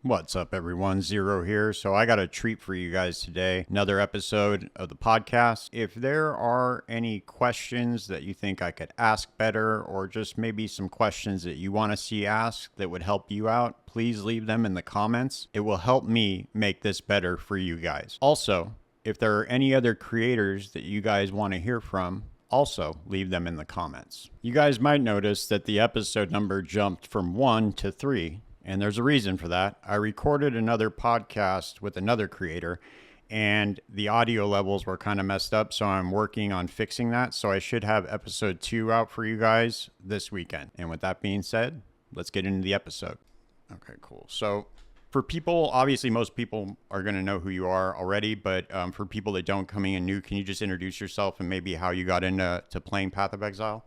What's up, everyone? Zero here. So I got a treat for you guys today. Another episode of the podcast. If there are any questions that you think I could ask better, or just maybe some questions that you want to see asked that would help you out, please leave them in the comments. It will help me make this better for you guys. Also, if there are any other creators that you guys want to hear from, also leave them in the comments. You guys might notice that the episode number jumped from 1 to 3. And there's a reason for that. I recorded another podcast with another creator and the audio levels were kind of messed up. So I'm working on fixing that. So I should have episode 2 out for you guys this weekend. And with that being said, let's get into the episode. Okay, cool. So for people, obviously most people are going to know who you are already. But for people that don't, coming in new, can you just introduce yourself and maybe how you got into playing Path of Exile?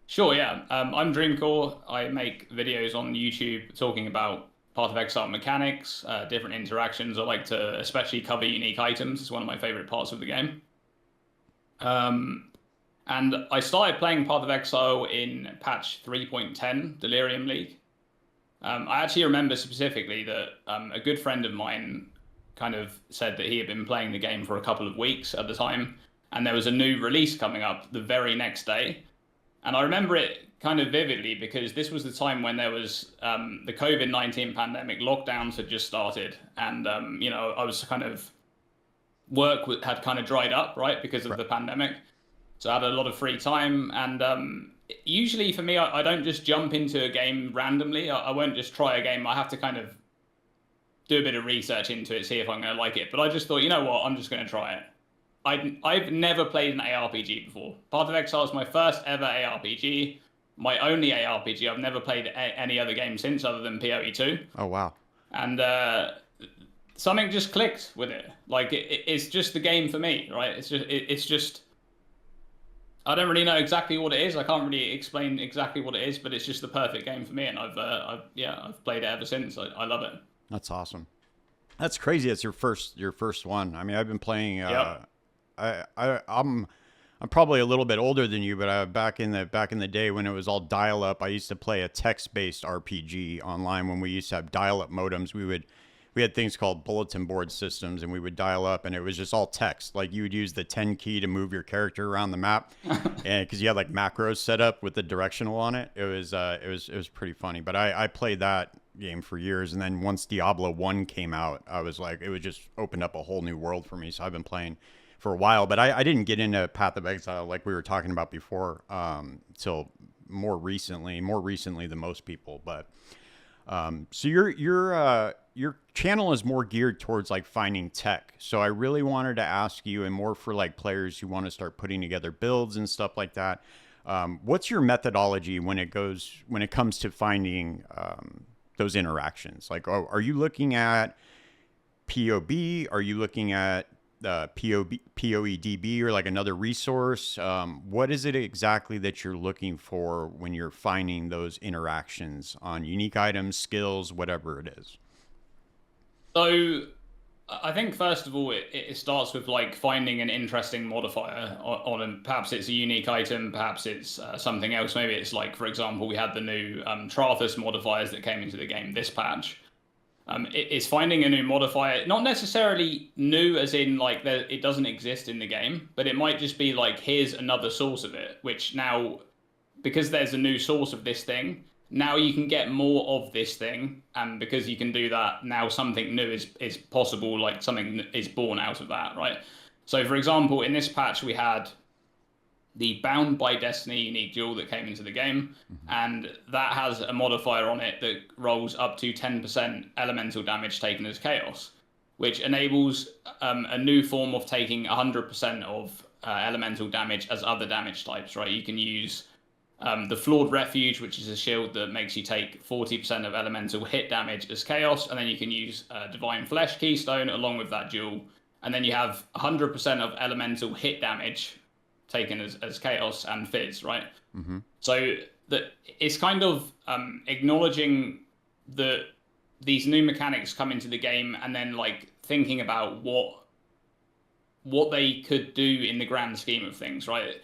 Sure, yeah. I'm Dreamcore. I make videos on YouTube talking about Path of Exile mechanics, different interactions. I like to especially cover unique items. It's one of my favorite parts of the game. And I started playing Path of Exile in patch 3.10, Delirium League. I actually remember specifically that a good friend of mine kind of said that he had been playing the game for a couple of weeks at the time, and there was a new release coming up the very next day. And I remember it kind of vividly because this was the time when there was the COVID-19 pandemic, lockdowns had just started. And, I was kind of, work had kind of dried up, right, because of the pandemic. So I had a lot of free time. And usually for me, I don't just jump into a game randomly. I won't just try a game. I have to kind of do a bit of research into it, see if I'm going to like it. But I just thought, you know what, I'm just going to try it. I've never played an ARPG before. Path of Exile is my first ever ARPG, my only ARPG. I've never played any other game since other than POE 2. Oh, wow. And something just clicked with it. Like, it's just the game for me, right? It's just, I don't really know exactly what it is. I can't really explain exactly what it is, but it's just the perfect game for me. And I've played it ever since. I love it. That's awesome. That's crazy. It's your first one. I mean, I've been playing... Yep. I'm probably a little bit older than you, but back in the day when it was all dial up, I used to play a text-based RPG online. When we used to have dial-up modems, we had things called bulletin board systems, and we would dial up, and it was just all text. Like you would use the 10 key to move your character around the map, and because you had like macros set up with the directional on it, it was pretty funny. But I played that game for years, and then once Diablo 1 came out, I was like, it would just open up a whole new world for me. So I've been playing for a while, but I didn't get into Path of Exile like we were talking about before till more recently than most people. But so your channel is more geared towards like finding tech. So I really wanted to ask you, and more for like players who want to start putting together builds and stuff like that. What's your methodology when it comes to finding those interactions? Like, are you looking at POB? Are you looking at POEDB or like another resource? What is it exactly that you're looking for when you're finding those interactions on unique items, skills, whatever it is? So I think first of all, it starts with like finding an interesting modifier on perhaps it's a unique item, perhaps it's something else. Maybe it's like, for example, we had the new Trathus modifiers that came into the game this patch. It's finding a new modifier, not necessarily new as in like it doesn't exist in the game, but it might just be like, here's another source of it, which now, because there's a new source of this thing, now you can get more of this thing. And because you can do that, now something new is possible, like something is born out of that, right? So for example, in this patch, we had the Bound by Destiny unique jewel that came into the game, and that has a modifier on it that rolls up to 10% elemental damage taken as chaos, which enables a new form of taking 100% of elemental damage as other damage types, right? You can use the Flawed Refuge, which is a shield that makes you take 40% of elemental hit damage as chaos, and then you can use Divine Flesh Keystone along with that jewel, and then you have 100% of elemental hit damage taken as chaos and fizz, right? Mm-hmm. So that it's kind of acknowledging that these new mechanics come into the game, and then like thinking about what they could do in the grand scheme of things, right?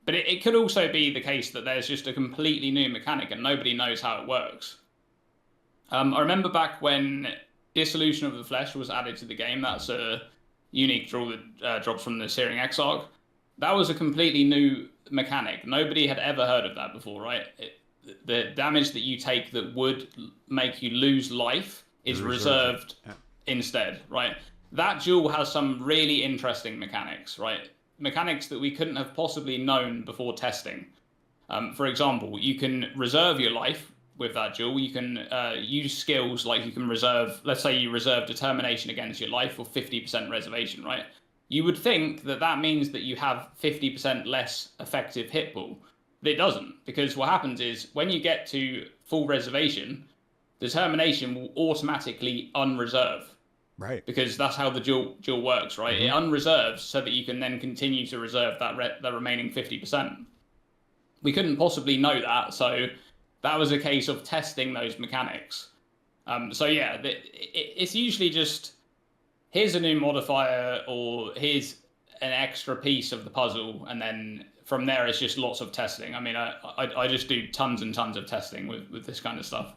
But it could also be the case that there's just a completely new mechanic and nobody knows how it works. I remember back when Dissolution of the Flesh was added to the game. That's a unique draw that drops from the Searing Exarch. That was a completely new mechanic. Nobody had ever heard of that before, right? The damage that you take that would make you lose life is reserved instead, right? That duel has some really interesting mechanics, right? Mechanics that we couldn't have possibly known before testing. For example, you can reserve your life with that duel. You can use skills like you can reserve, let's say you reserve Determination against your life or 50% reservation, right? You would think that that means that you have 50% less effective hit pool. But it doesn't, because what happens is when you get to full reservation, Determination will automatically unreserve. Right. Because that's how the duel works, right? It unreserves so that you can then continue to reserve that remaining 50%. We couldn't possibly know that, so that was a case of testing those mechanics. So yeah, it's usually just, here's a new modifier, or here's an extra piece of the puzzle, and then from there it's just lots of testing. I mean, I just do tons and tons of testing with this kind of stuff.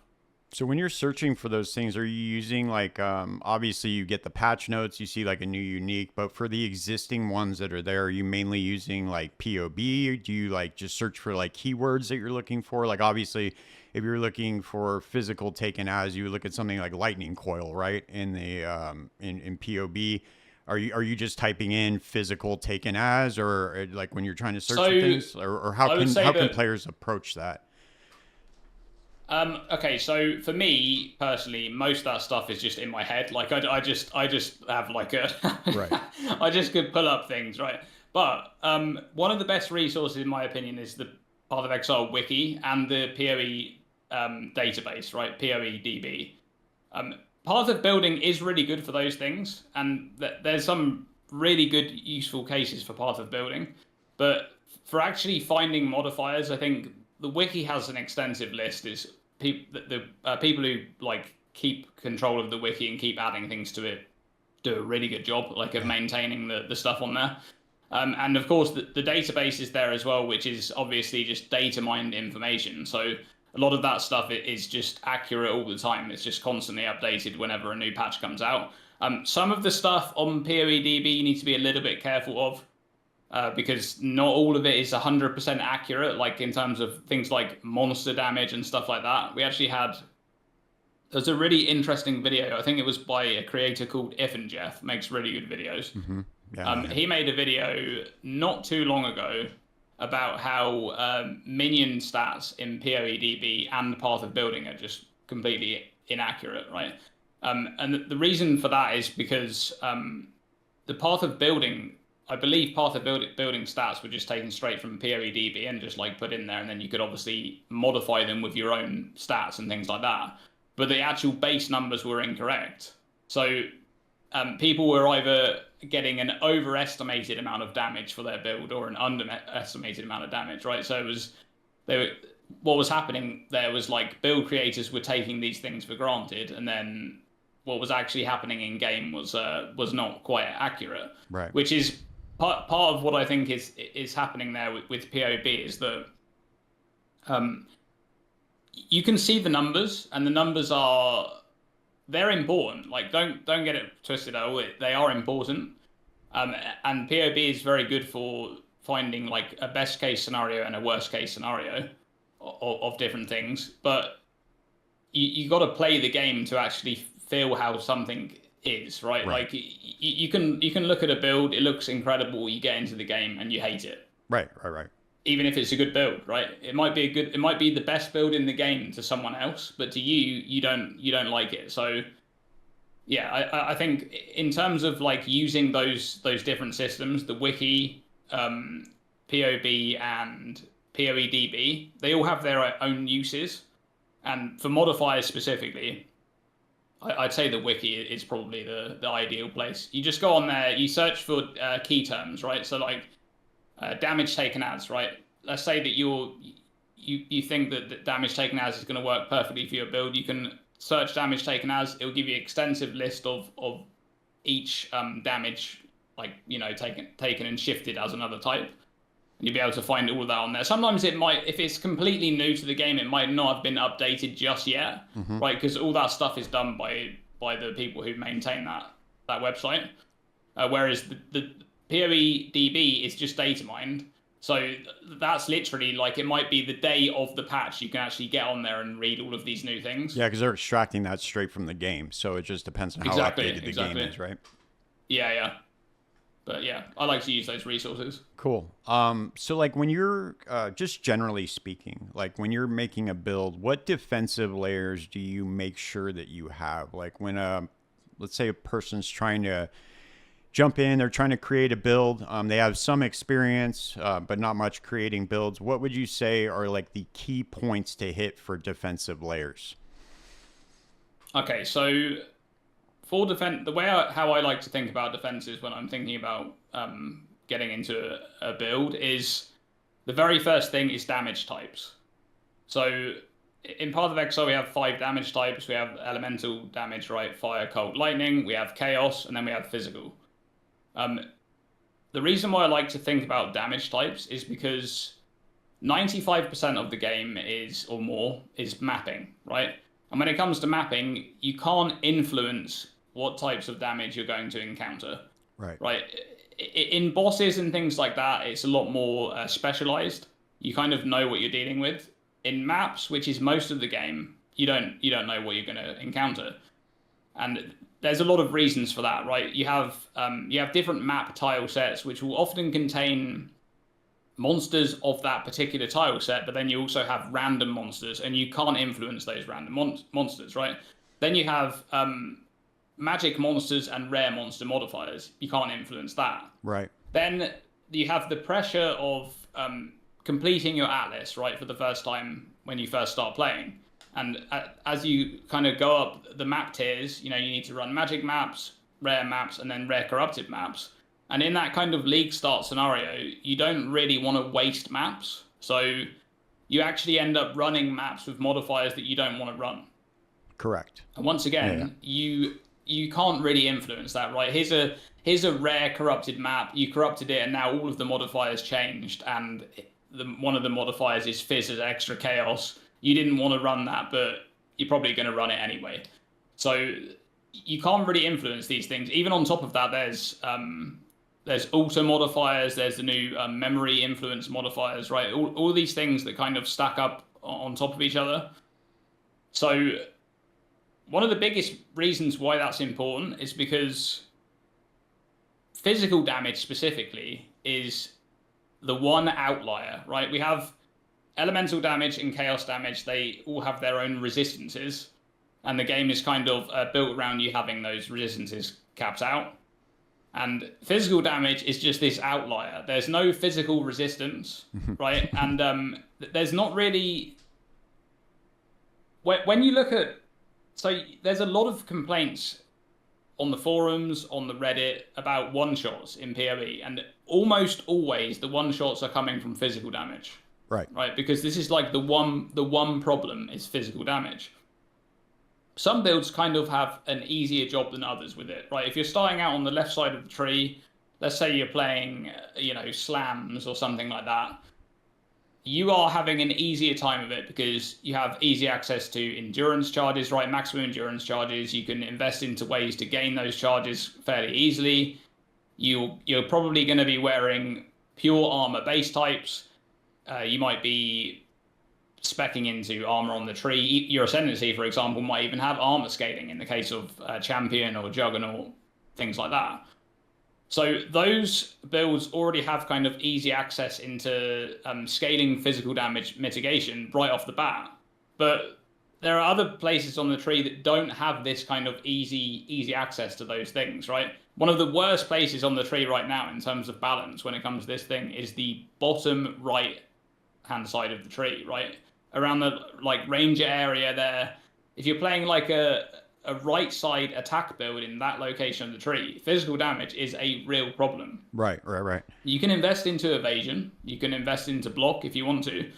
So when you're searching for those things, are you using like, obviously you get the patch notes, you see like a new unique, but for the existing ones that are there, are you mainly using like POB? Or do you like just search for like keywords that you're looking for? Like obviously if you're looking for physical taken as, you would look at something like lightning coil, right? In the, in POB, are you just typing in physical taken as, or like when you're trying to search for things, or how can players approach that? Okay, so for me personally, most of that stuff is just in my head. Like I just have like a, right. I just could pull up things, right? But one of the best resources, in my opinion, is the Path of Exile wiki and the POE database, right? POE DB. Path of Building is really good for those things, and there's some really good useful cases for Path of Building. But for actually finding modifiers, I think the wiki has an extensive list. Is people who like keep control of the wiki and keep adding things to it do a really good job, like of maintaining the stuff on there. And of course, the database is there as well, which is obviously just data mined information. So a lot of that stuff is just accurate all the time. It's just constantly updated whenever a new patch comes out. Some of the stuff on POEDB you need to be a little bit careful of. Because not all of it is 100% accurate, like in terms of things like monster damage and stuff like that. We actually there's a really interesting video. I think it was by a creator called Jeff, makes really good videos. Mm-hmm. Yeah, He made a video not too long ago about how minion stats in POEDB and Path of Building are just completely inaccurate, right? And the reason for that is because the Path of Building, I believe Path of Building stats were just taken straight from POEDB and just like put in there, and then you could obviously modify them with your own stats and things like that. But the actual base numbers were incorrect. So people were either getting an overestimated amount of damage for their build or an underestimated amount of damage, right? So what was happening there was like build creators were taking these things for granted, and then what was actually happening in game was not quite accurate, right? Which is part of what I think is happening there with POB is that you can see the numbers, and the numbers they're important. Like don't get it twisted at all. They are important, and POB is very good for finding like a best case scenario and a worst case scenario of different things. But you got to play the game to actually feel how something is, right? Like you can look at a build, it looks incredible, you get into the game and you hate it. Right. Even if it's a good build, right? It might be the best build in the game to someone else, but to you don't like it. So yeah, I think in terms of like using those different systems, the wiki, POB and POEDB, they all have their own uses. And for modifiers specifically, I'd say the wiki is probably the ideal place. You just go on there, you search for key terms, right? So like damage taken as, right? Let's say that you think that damage taken as is going to work perfectly for your build. You can search damage taken as. It will give you an extensive list of each damage, like, you know, taken and shifted as another type. And you'll be able to find all of that on there. Sometimes it might, if it's completely new to the game, it might not have been updated just yet, right? Because all that stuff is done by by the people who maintain that website. Whereas the POE DB is just data mined. So that's literally like, it might be the day of the patch you can actually get on there and read all of these new things. Yeah, because they're extracting that straight from the game. So it just depends on how updated the game is, right? Yeah. But yeah, I like to use those resources. Cool. So like when you're, just generally speaking, like when you're making a build, what defensive layers do you make sure that you have? Like when, let's say a person's trying to jump in, they're trying to create a build. They have some experience, but not much creating builds. What would you say are like the key points to hit for defensive layers? Okay, so for defense, how I like to think about defenses when I'm thinking about getting into a build is the very first thing is damage types. So in Path of Exile, we have 5 damage types. We have elemental damage, right? Fire, cold, lightning. We have chaos, and then we have physical. The reason why I like to think about damage types is because 95% of the game or more is mapping, right? And when it comes to mapping, you can't influence what types of damage you're going to encounter. Right. In bosses and things like that, it's a lot more specialized. You kind of know what you're dealing with. In maps, which is most of the game, you don't know what you're going to encounter. And there's a lot of reasons for that, right? You have different map tile sets, which will often contain monsters of that particular tile set, but then you also have random monsters, and you can't influence those random monsters, right? Then you have magic monsters and rare monster modifiers. You can't influence that. Right. Then you have the pressure of completing your atlas, right, for the first time when you first start playing. And as you kind of go up the map tiers, you need to run magic maps, rare maps, and then rare corrupted maps. And in that kind of league start scenario, you don't really want to waste maps. So you actually end up running maps with modifiers that you don't want to run. Correct. And once again, you can't really influence that, right? Here's a rare corrupted map. You corrupted it, and now all of the modifiers changed, and one of the modifiers is Fizz as extra chaos. You didn't want to run that, but you're probably going to run it anyway. So you can't really influence these things. Even on top of that, there's auto modifiers. There's the new memory influence modifiers, right? All these things that kind of stack up on top of each other. So one of the biggest reasons why that's important is because physical damage specifically is the one outlier, right? We have elemental damage and chaos damage. They all have their own resistances, and the game is kind of built around you having those resistances capped out. And physical damage is just this outlier. There's no physical resistance, right? And there's not really... When you look at... So there's a lot of complaints on the forums, on the Reddit, about one-shots in PoE, and almost always the one-shots are coming from physical damage. Right, because this is like the one problem is physical damage. Some builds kind of have an easier job than others with it, right? If you're starting out on the left side of the tree, let's say you're playing, slams or something like that, you are having an easier time of it because you have easy access to endurance charges, right? Maximum endurance charges. You can invest into ways to gain those charges fairly easily. You're probably going to be wearing pure armor base types. You might be speccing into armor on the tree. Your Ascendancy, for example, might even have armor scaling in the case of Champion or Juggernaut, things like that. So those builds already have kind of easy access into scaling physical damage mitigation right off the bat. But there are other places on the tree that don't have this kind of easy access to those things, right? One of the worst places on the tree right now in terms of balance when it comes to this thing is the bottom right hand side of the tree, right? Around the ranger area there. If you're playing like a right side attack build in that location of the tree, physical damage is a real problem. Right. You can invest into evasion, you can invest into block if you want to,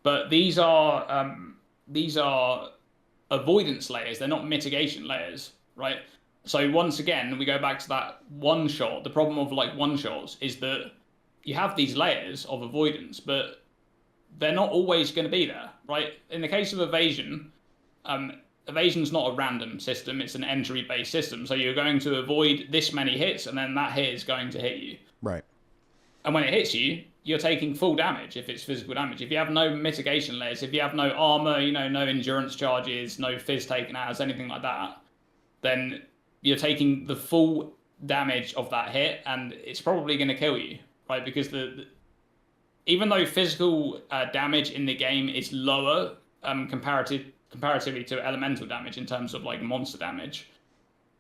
but these are avoidance layers, they're not mitigation layers, right? So once again, we go back to that one shot. The problem of one shots is that you have these layers of avoidance, but they're not always going to be there, right? In the case of evasion, evasion's not a random system, it's an entry-based system. So you're going to avoid this many hits, and then that hit is going to hit you. Right. And when it hits you, you're taking full damage if it's physical damage. If you have no mitigation layers, if you have no armor, you know, no endurance charges, no fizz taken out, anything like that, then you're taking the full damage of that hit, and it's probably going to kill you, right? Because even though physical damage in the game is lower comparatively to elemental damage in terms of like monster damage,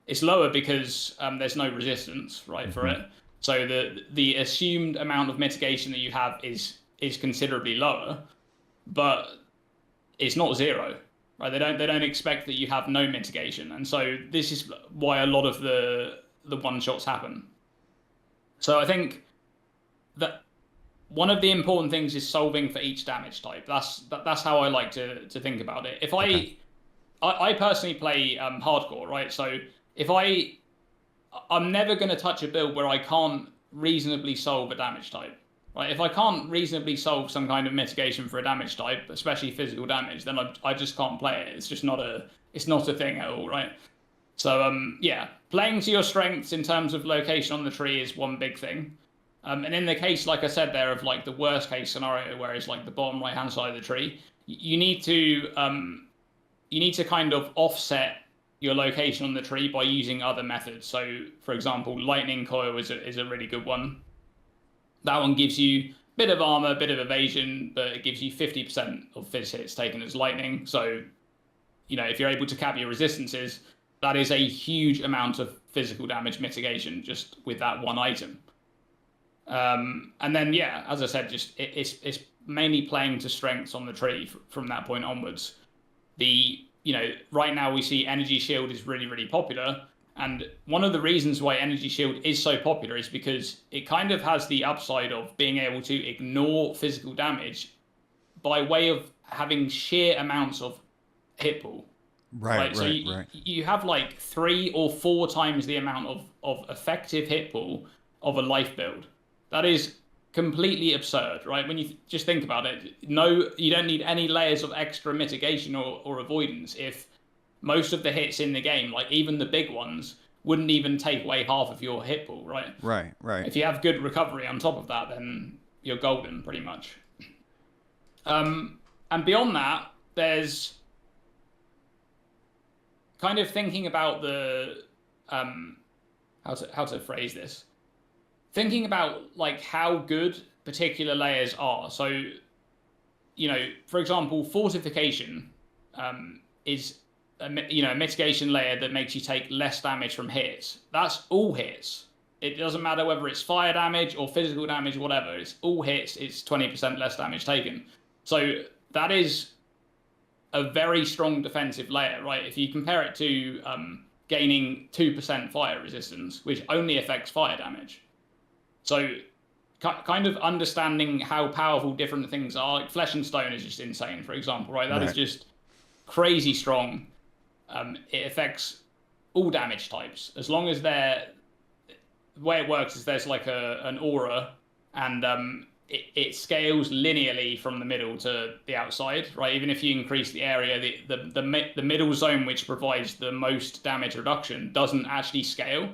it's lower because there's no resistance, right, for it. So the assumed amount of mitigation that you have is considerably lower, but it's not zero, right? They don't expect that you have no mitigation, and so this is why a lot of the one shots happen. So I think that one of the important things is solving for each damage type. That's how I like to think about it. If I personally play hardcore, right? So if I'm never going to touch a build where I can't reasonably solve a damage type. Right? If I can't reasonably solve some kind of mitigation for a damage type, especially physical damage, then I just can't play it. It's just not a thing at all, right? So yeah, playing to your strengths in terms of location on the tree is one big thing. And in the case, like I said there, of like the worst case scenario, where it's like the bottom right hand side of the tree, you need to kind of offset your location on the tree by using other methods. So, for example, lightning coil is a really good one. That one gives you a bit of armor, a bit of evasion, but it gives you 50% of fizz hits taken as lightning. So, you know, if you're able to cap your resistances, that is a huge amount of physical damage mitigation just with that one item. And then, yeah, as I said, just it's mainly playing to strengths on the tree from that point onwards. You know, right now we see Energy Shield is really, really popular. And one of the reasons why Energy Shield is so popular is because it kind of has the upside of being able to ignore physical damage by way of having sheer amounts of hit pool. Right. So you have like 3 or 4 times the amount of effective hit pool of a life build. That is completely absurd, right? When you just think about it, no, you don't need any layers of extra mitigation or avoidance if most of the hits in the game, like even the big ones, wouldn't even take away half of your hit pool, right? Right. If you have good recovery on top of that, then you're golden, pretty much. And beyond that, there's kind of thinking about the how to phrase this. Thinking about like how good particular layers are. So, you know, for example, fortification is a mitigation layer that makes you take less damage from hits. That's all hits. It doesn't matter whether it's fire damage or physical damage, whatever. It's all hits. It's 20% less damage taken. So that is a very strong defensive layer, right? If you compare it to gaining 2% fire resistance, which only affects fire damage. So kind of understanding how powerful different things are. Like Flesh and Stone is just insane, for example, right? That is just crazy strong. It affects all damage types. As long as the way it works is there's like an aura, and it scales linearly from the middle to the outside, right? Even if you increase the area, the middle zone, which provides the most damage reduction, doesn't actually scale.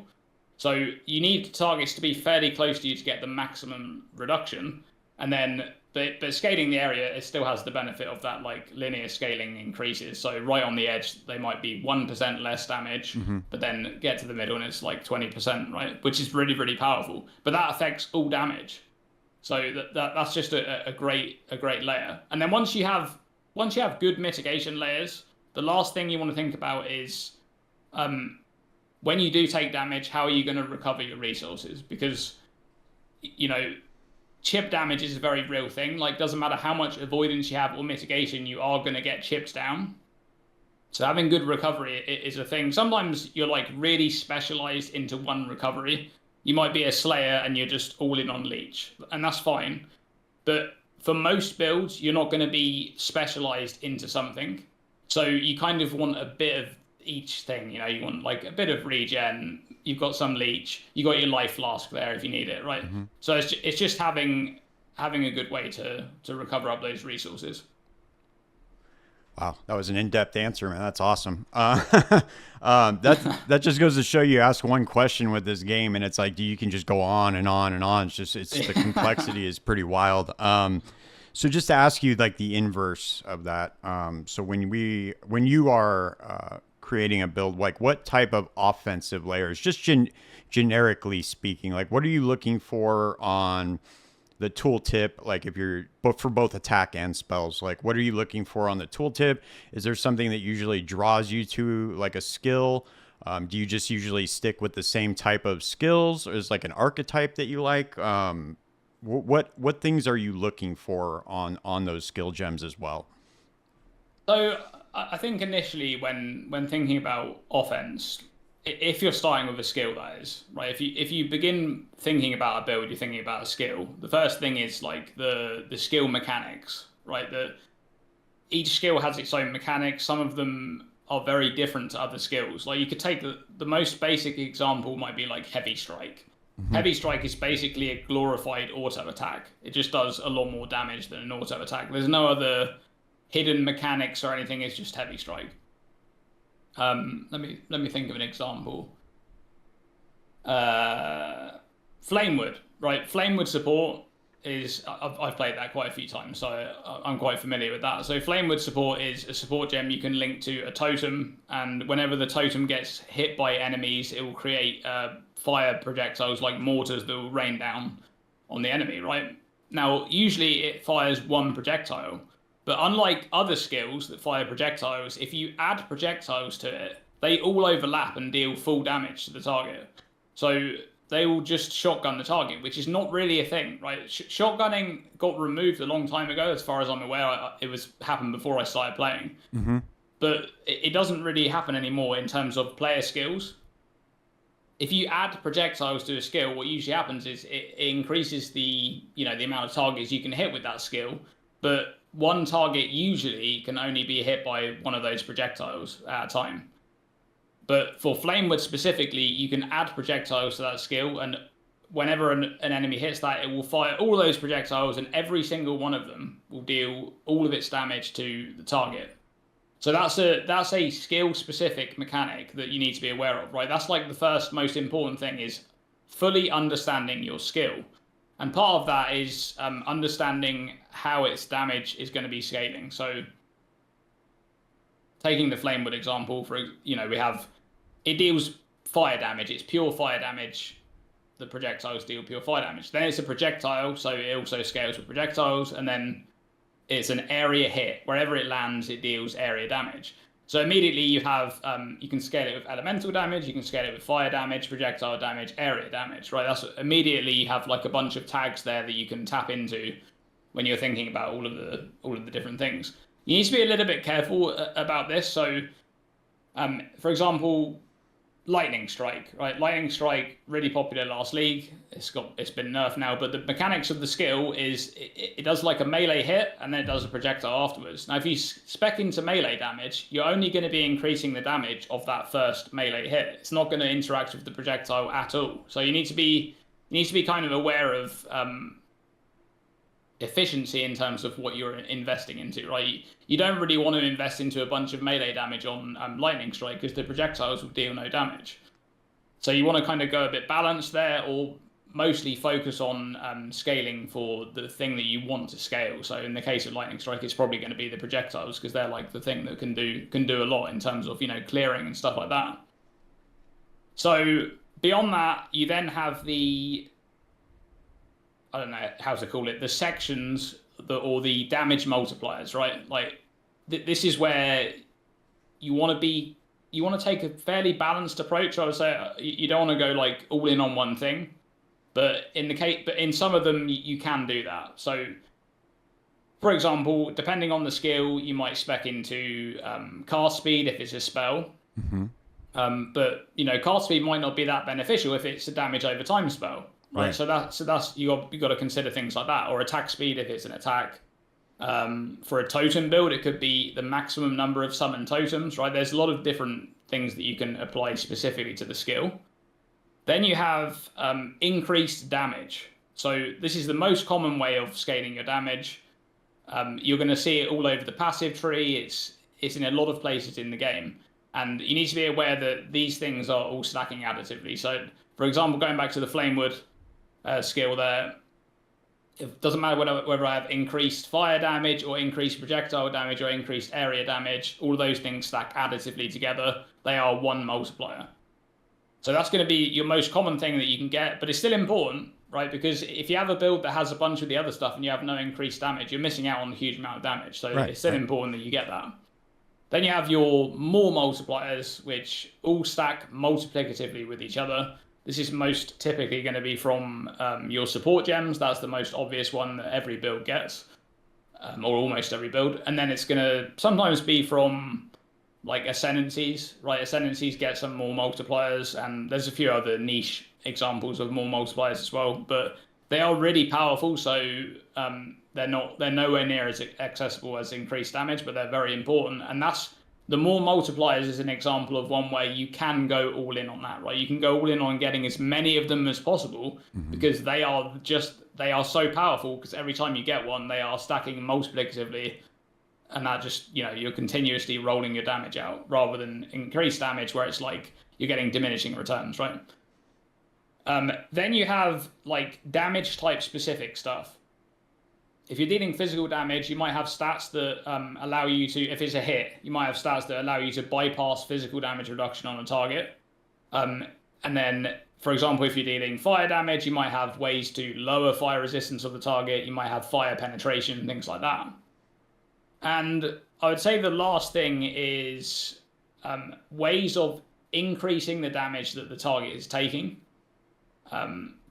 So you need targets to be fairly close to you to get the maximum reduction, and then but scaling the area, it still has the benefit of that like linear scaling increases. So right on the edge, they might be 1% less damage, but then get to the middle and it's like 20%, right? Which is really, really powerful. But that affects all damage. So that's just a great layer. And then once you have good mitigation layers, the last thing you want to think about is when you do take damage, how are you going to recover your resources? Because, you know, chip damage is a very real thing. Like, doesn't matter how much avoidance you have or mitigation, you are going to get chips down. So having good recovery is a thing. Sometimes you're like really specialized into one recovery. You might be a Slayer and you're just all in on Leech, and that's fine. But for most builds, you're not going to be specialized into something. So you kind of want a bit of each thing. You know, you want like a bit of regen. You've got some Leech. You got your life flask there if you need it, right? So it's just having a good way to recover up those resources. Wow, that was an in-depth answer, man. That's awesome. That just goes to show you ask one question with this game, and it's like you can just go on and on and on. It's the complexity is pretty wild. So just to ask you like the inverse of that. So when you are creating a build, like what type of offensive layers, just generically speaking, like what are you looking for on the tooltip, like if you're but for both attack and spells, like what are you looking for on the tooltip? Is there something that usually draws you to like a skill? Do you just usually stick with the same type of skills, or is like an archetype that you like? What things are you looking for on those skill gems as well? So I think initially when thinking about offense, if you're starting with a skill, that is right. If you begin thinking about a build, you're thinking about a skill. The first thing is like the skill mechanics, right? That each skill has its own mechanics. Some of them are very different to other skills. Like you could take the most basic example might be like heavy strike. Heavy strike is basically a glorified auto attack. It just does a lot more damage than an auto attack. There's no other hidden mechanics or anything. It's just heavy strike. Let me think of an example. Flamewood, right? Flamewood support is I've played that quite a few times, so I'm quite familiar with that. So Flamewood support is a support gem you can link to a totem, and whenever the totem gets hit by enemies, it will create fire projectiles like mortars that will rain down on the enemy, right? Now, usually it fires one projectile. But unlike other skills that fire projectiles, if you add projectiles to it, they all overlap and deal full damage to the target. So they will just shotgun the target, which is not really a thing, right? Shotgunning got removed a long time ago, as far as I'm aware. It was happened before I started playing. But it doesn't really happen anymore in terms of player skills. If you add projectiles to a skill, what usually happens is it increases the amount of targets you can hit with that skill, but one target usually can only be hit by one of those projectiles at a time. But for Flamewood specifically, you can add projectiles to that skill, and whenever an enemy hits that, it will fire all those projectiles, and every single one of them will deal all of its damage to the target. So that's a skill-specific mechanic that you need to be aware of, right? That's like the first most important thing, is fully understanding your skill. And part of that is understanding how its damage is going to be scaling. So taking the Flamewood example, it deals fire damage. It's pure fire damage. The projectiles deal pure fire damage. Then it's a projectile, so it also scales with projectiles. And then it's an area hit. Wherever it lands, it deals area damage. So immediately you have, you can scale it with elemental damage, you can scale it with fire damage, projectile damage, area damage, right? That's immediately you have like a bunch of tags there that you can tap into when you're thinking about all of the different things. You need to be a little bit careful about this. So, for example, Lightning Strike, right? Lightning Strike, really popular last league. It's been nerfed now, but the mechanics of the skill is it does like a melee hit and then it does a projectile afterwards. Now, if you spec into melee damage, you're only going to be increasing the damage of that first melee hit. It's not going to interact with the projectile at all. So you need to be kind of aware of efficiency in terms of what you're investing into, right? You don't really want to invest into a bunch of melee damage on Lightning Strike because the projectiles will deal no damage. So you want to kind of go a bit balanced there, or mostly focus on scaling for the thing that you want to scale. So in the case of Lightning Strike, it's probably going to be the projectiles because they're like the thing that can do a lot in terms of clearing and stuff like that. So beyond that, you then have the, I don't know how to call it, the sections or the damage multipliers, right? Like this is where you want to take a fairly balanced approach. I would say you don't want to go like all in on one thing, but in some of them you can do that. So, for example, depending on the skill, you might spec into cast speed if it's a spell. But cast speed might not be that beneficial if it's a damage over time spell. Right. So that's you got to consider things like that, or attack speed if it's an attack. For a totem build, it could be the maximum number of summon totems. Right. There's a lot of different things that you can apply specifically to the skill. Then you have increased damage. So this is the most common way of scaling your damage. You're going to see it all over the passive tree. it's in a lot of places in the game. And you need to be aware that these things are all stacking additively. So, for example, going back to the Flamewood skill there, it doesn't matter whether I have increased fire damage or increased projectile damage or increased area damage, all of those things stack additively together. They are one multiplier. So that's going to be your most common thing that you can get, but it's still important, right? Because if you have a build that has a bunch of the other stuff and you have no increased damage, you're missing out on a huge amount of damage. So it's still important that you get that. Then you have your more multipliers, which all stack multiplicatively with each other. This is most typically going to be from your support gems. That's the most obvious one that every build gets, or almost every build. And then it's going to sometimes be from like ascendancies, right? Ascendancies get some more multipliers, and there's a few other niche examples of more multipliers as well. But they are really powerful, so they're nowhere near as accessible as increased damage, but they're very important. And that's the more multipliers is an example of one way you can go all in on that, right? You can go all in on getting as many of them as possible because they are so powerful, because every time you get one, they are stacking multiplicatively, and that just, you're continuously rolling your damage out rather than increased damage where it's like you're getting diminishing returns, right? Then you have like damage type specific stuff. If you're dealing physical damage, you might have stats that allow you to, if it's a hit, you might have stats that allow you to bypass physical damage reduction on a target. And then, for example, if you're dealing fire damage, you might have ways to lower fire resistance of the target. You might have fire penetration, things like that. And I would say the last thing is ways of increasing the damage that the target is taking.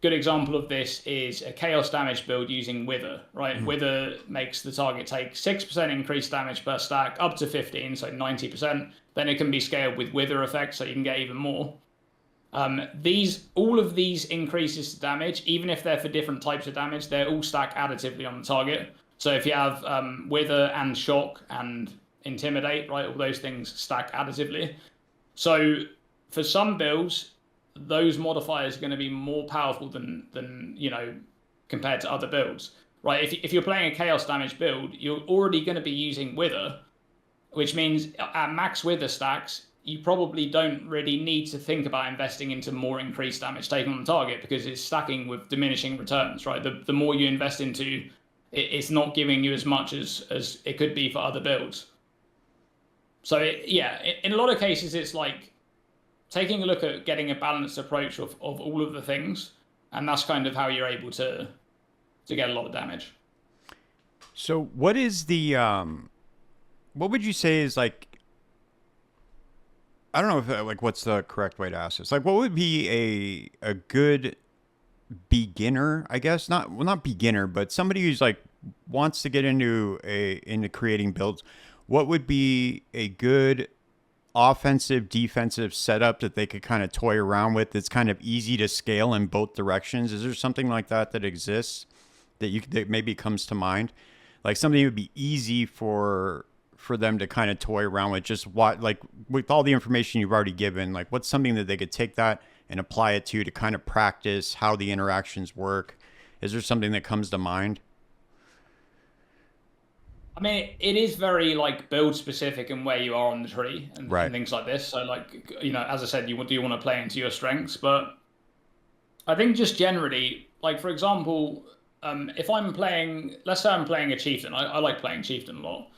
Good example of this is a chaos damage build using Wither, right? Wither makes the target take 6% increased damage per stack, up to 15, so 90%. Then it can be scaled with Wither effect, so you can get even more. All of these increases to damage, even if they're for different types of damage, they're all stack additively on the target. So if you have Wither and Shock and Intimidate, right, all those things stack additively. So for some builds, those modifiers are going to be more powerful than compared to other builds, right? If you're playing a chaos damage build, you're already going to be using Wither, which means at max Wither stacks, you probably don't really need to think about investing into more increased damage taken on the target, because it's stacking with diminishing returns, right? The more you invest into it's not giving you as much as it could be for other builds. So in a lot of cases, it's like taking a look at getting a balanced approach of all of the things, and that's kind of how you're able to get a lot of damage. So what is the what would you say is like, I don't know if what's the correct way to ask this? Like, what would be a good beginner, I guess, not beginner, but somebody who's like wants to get into creating builds, what would be a good offensive defensive setup that they could kind of toy around with that's kind of easy to scale in both directions? Is there something like that exists that maybe comes to mind, like something that would be easy for them to kind of toy around with, just what, like with all the information you've already given, like what's something that they could take that and apply it to kind of practice how the interactions work? Is there something that comes to mind? I mean, it is very like build specific and where you are on the tree and things like this. So like, as I said, you want to play into your strengths, but I think just generally, like for example, if I'm playing, let's say I'm playing a chieftain, I like playing chieftain a lot.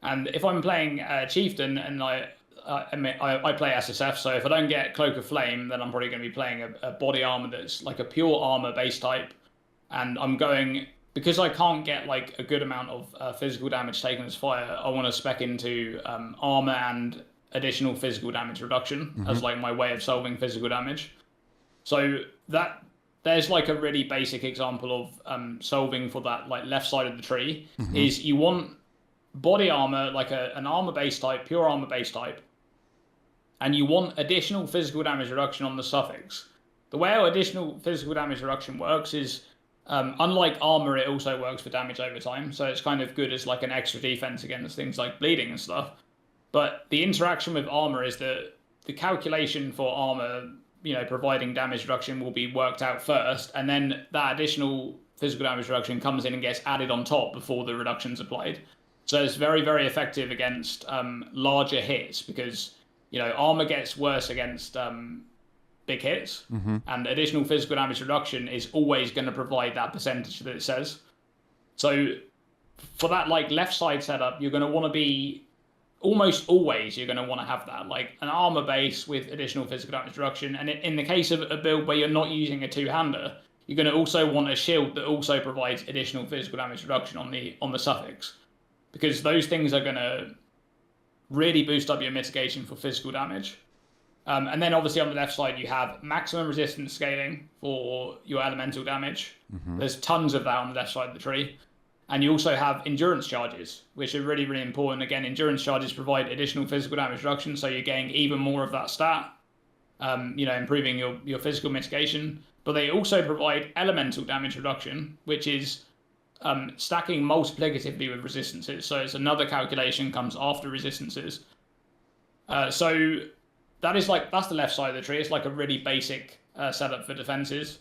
And if I'm playing a chieftain and I play SSF, so if I don't get Cloak of Flame, then I'm probably going to be playing a body armor that's like a pure armor base type. And I'm going, because I can't get like a good amount of physical damage taken as fire, I want to spec into armor and additional physical damage reduction as like my way of solving physical damage. So there's like a really basic example of solving for that like left side of the tree is you want body armor, like an armor base type, pure armor base type, and you want additional physical damage reduction on the suffix. The way how additional physical damage reduction works is, unlike armor, it also works for damage over time, so it's kind of good as like an extra defense against things like bleeding and stuff. But the interaction with armor is that the calculation for armor, providing damage reduction will be worked out first, and then that additional physical damage reduction comes in and gets added on top before the reduction's applied. So it's very, very effective against larger hits because, armor gets worse against big hits, and additional physical damage reduction is always going to provide that percentage that it says. So for that like left side setup, you're going to want to be almost always you're going to want to have that like an armor base with additional physical damage reduction. And in the case of a build where you're not using a two-hander, you're going to also want a shield that also provides additional physical damage reduction on the suffix, because those things are going to really boost up your mitigation for physical damage. And then obviously on the left side, you have maximum resistance scaling for your elemental damage. There's tons of that on the left side of the tree. And you also have endurance charges, which are really, really important. Again, endurance charges provide additional physical damage reduction, so you're getting even more of that stat, improving your physical mitigation. But they also provide elemental damage reduction, which is stacking multiplicatively with resistances. So it's another calculation comes after resistances. So that's the left side of the tree. It's like a really basic setup for defenses.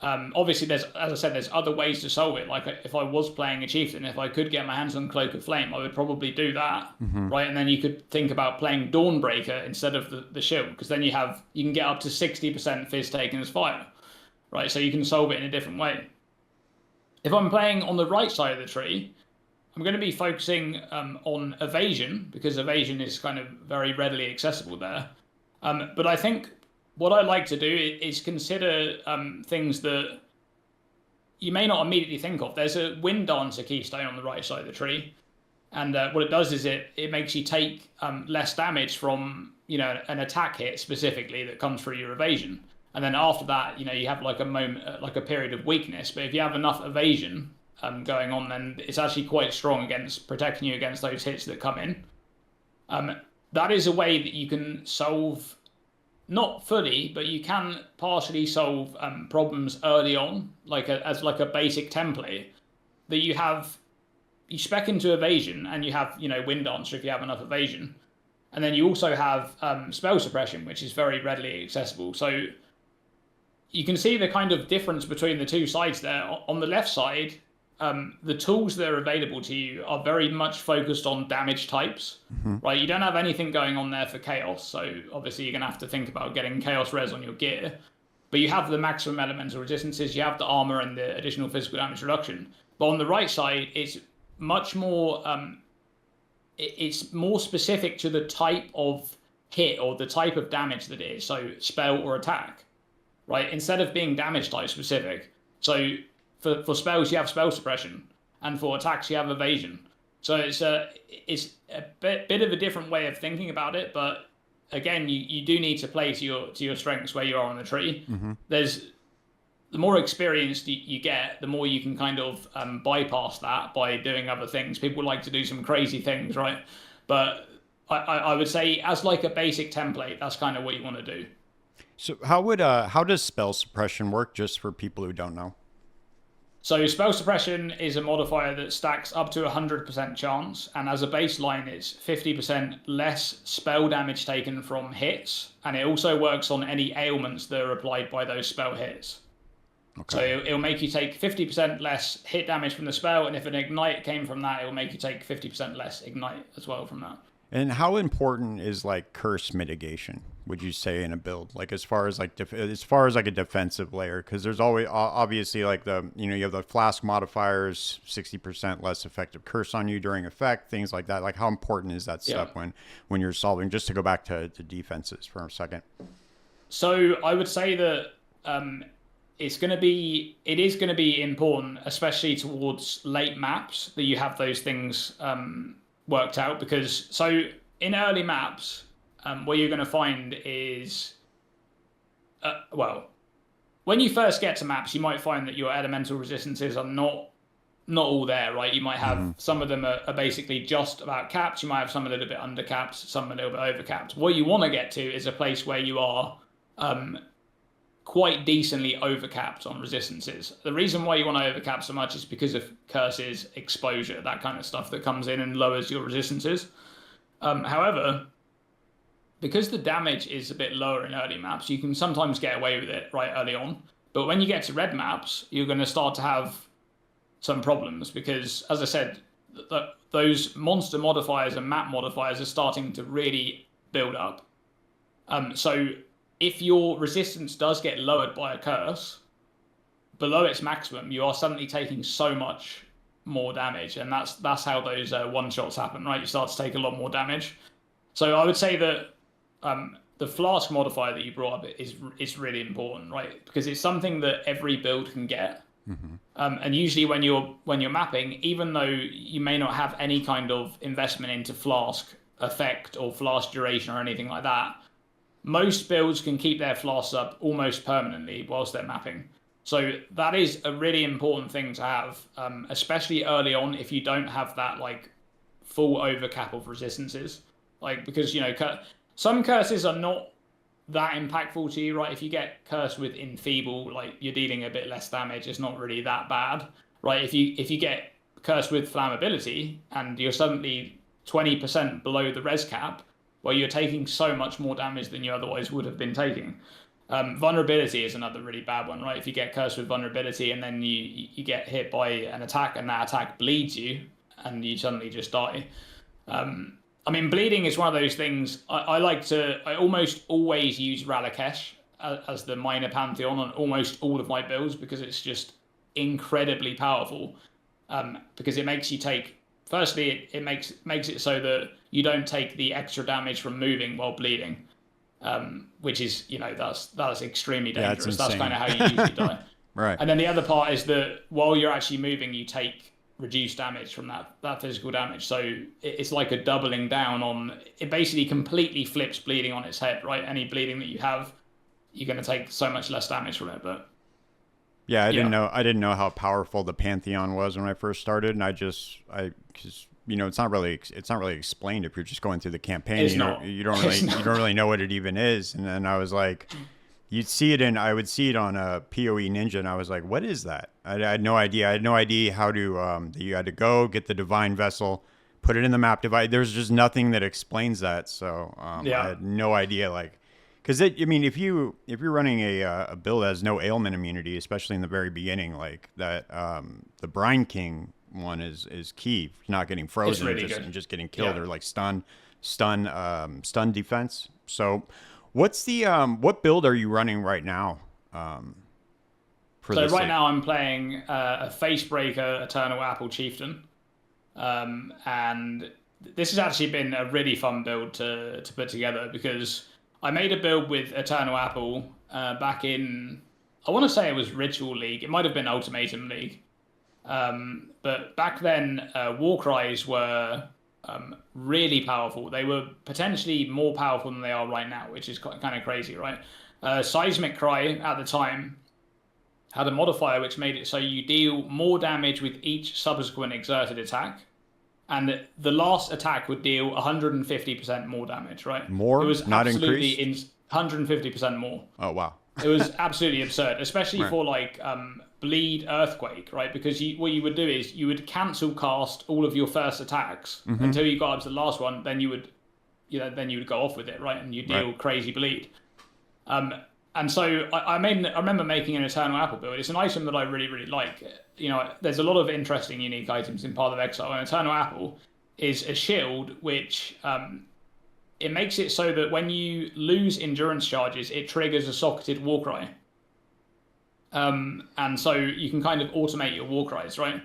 Obviously, as I said, there's other ways to solve it. Like if I was playing a chieftain, if I could get my hands on Cloak of Flame, I would probably do that, right? And then you could think about playing Dawnbreaker instead of the shield, because then you can get up to 60% fizz taken as fire, right? So you can solve it in a different way. If I'm playing on the right side of the tree, I'm going to be focusing on evasion, because evasion is kind of very readily accessible there. But I think what I like to do is consider things that you may not immediately think of. There's a Wind Dancer keystone on the right side of the tree. And what it does is it makes you take less damage from an attack hit specifically that comes through your evasion. And then after that, you have like a moment, like a period of weakness. But if you have enough evasion going on, then it's actually quite strong against protecting you against those hits that come in. That is a way that you can solve, not fully, but you can partially solve problems early on, as a basic template that you spec into evasion, and you have Wind Dancer if you have enough evasion, and then you also have spell suppression, which is very readily accessible. So you can see the kind of difference between the two sides there. On the left side, the tools that are available to you are very much focused on damage types, right? You don't have anything going on there for chaos, so obviously you're going to have to think about getting chaos res on your gear. But you have the maximum elemental resistances, you have the armor and the additional physical damage reduction. But on the right side, it's much more, it's more specific to the type of hit or the type of damage that it is, so spell or attack, right? Instead of being damage type specific. So for spells, you have spell suppression, and for attacks, you have evasion. So it's a bit of a different way of thinking about it, but again, you do need to play to your strengths where you are on the tree. There's the more experienced you get, the more you can kind of bypass that by doing other things. People like to do some crazy things, right? But I would say as like a basic template, that's kind of what you want to do. So how does spell suppression work, just for people who don't know? So spell suppression is a modifier that stacks up to 100% chance, and as a baseline, it's 50% less spell damage taken from hits, and it also works on any ailments that are applied by those spell hits. Okay. So it'll make you take 50% less hit damage from the spell, and if an ignite came from that, it'll make you take 50% less ignite as well from that. And how important is like curse mitigation, would you say, in a build? Like as far as like a defensive layer, because there's always obviously like you have the flask modifiers, 60% less effective curse on you during effect, things like that. Like how important is that step when you're solving? Just to go back to defenses for a second. So I would say that it is going to be important, especially towards late maps, that you have those things worked out, because so in early maps, what you're going to find is, when you first get to maps, you might find that your elemental resistances are not all there, right? You might have some of them are basically just about capped. You might have some a little bit under capped, some a little bit over capped. What you want to get to is a place where you are quite decently overcapped on resistances. The reason why you want to overcap so much is because of curses, exposure, that kind of stuff that comes in and lowers your resistances. However, because the damage is a bit lower in early maps, you can sometimes get away with it right early on. But when you get to red maps, you're going to start to have some problems because, as I said, those monster modifiers and map modifiers are starting to really build up. So if your resistance does get lowered by a curse below its maximum, you are suddenly taking so much more damage, and that's how those one shots happen, right? You start to take a lot more damage. So I would say that the flask modifier that you brought up is really important, right? Because it's something that every build can get. And usually when you're mapping, even though you may not have any kind of investment into flask effect or flask duration or anything like that, most builds can keep their flasks up almost permanently whilst they're mapping. So that is a really important thing to have, especially early on if you don't have that like full overcap of resistances. Like, because, you know, some curses are not that impactful to you, right? If you get cursed with Enfeeble, like, you're dealing a bit less damage. It's not really that bad, right? If you get cursed with Flammability and you're suddenly 20% below the res cap, well, you're taking so much more damage than you otherwise would have been taking. Vulnerability is another really bad one, right? If you get cursed with Vulnerability and then you get hit by an attack and that attack bleeds you and you suddenly just die. I mean, bleeding is one of those things. I almost always use Ralakesh as the minor pantheon on almost all of my builds because it's just incredibly powerful. Because it makes you take, firstly, it makes it so that you don't take the extra damage from moving while bleeding, which is, you know, that's extremely dangerous. That's kind of how you usually die. Right. And then the other part is that while you're actually moving, you take reduced damage from that physical damage. So it's like a doubling down on, it basically completely flips bleeding on its head, right? Any bleeding that you have, you're going to take so much less damage from it. But yeah, I didn't know how powerful the Pantheon was when I first started, and because you know, it's not really explained if you're just going through the campaign. You don't really know what it even is. And then I was like, I would see it on a POE Ninja, and I was like, what is that? I had no idea. I had no idea how to, you had to go get the Divine Vessel, put it in the map device. There's just nothing that explains that. So I had no idea, like, because if you're running a build that has no ailment immunity, especially in the very beginning, like that, the Brine King one is key for not getting frozen and just getting killed or like stun defense. So what's the what build are you running right now? Right now I'm playing a Facebreaker Eternal Apple Chieftain, and this has actually been a really fun build to put together because I made a build with Eternal Apple back in, I want to say it was Ritual League. It might have been Ultimatum League. But back then, Warcries were really powerful. They were potentially more powerful than they are right now, which is kind of crazy, right? Seismic Cry at the time had a modifier which made it so you deal more damage with each subsequent exerted attack. And the last attack would deal 150% more damage, right? More? It was not absolutely increased? 150% more. Oh, wow. It was absolutely absurd, especially for like Bleed Earthquake, right? Because what you would do is you would cancel cast all of your first attacks until you got up to the last one. Then you would go off with it, right? And you deal crazy bleed. And so I remember making an Eternal Apple build. It's an item that I really, really like. You know, there's a lot of interesting, unique items in Path of Exile. And Eternal Apple is a shield which it makes it so that when you lose endurance charges, it triggers a socketed Warcry. And so you can kind of automate your Warcries, right?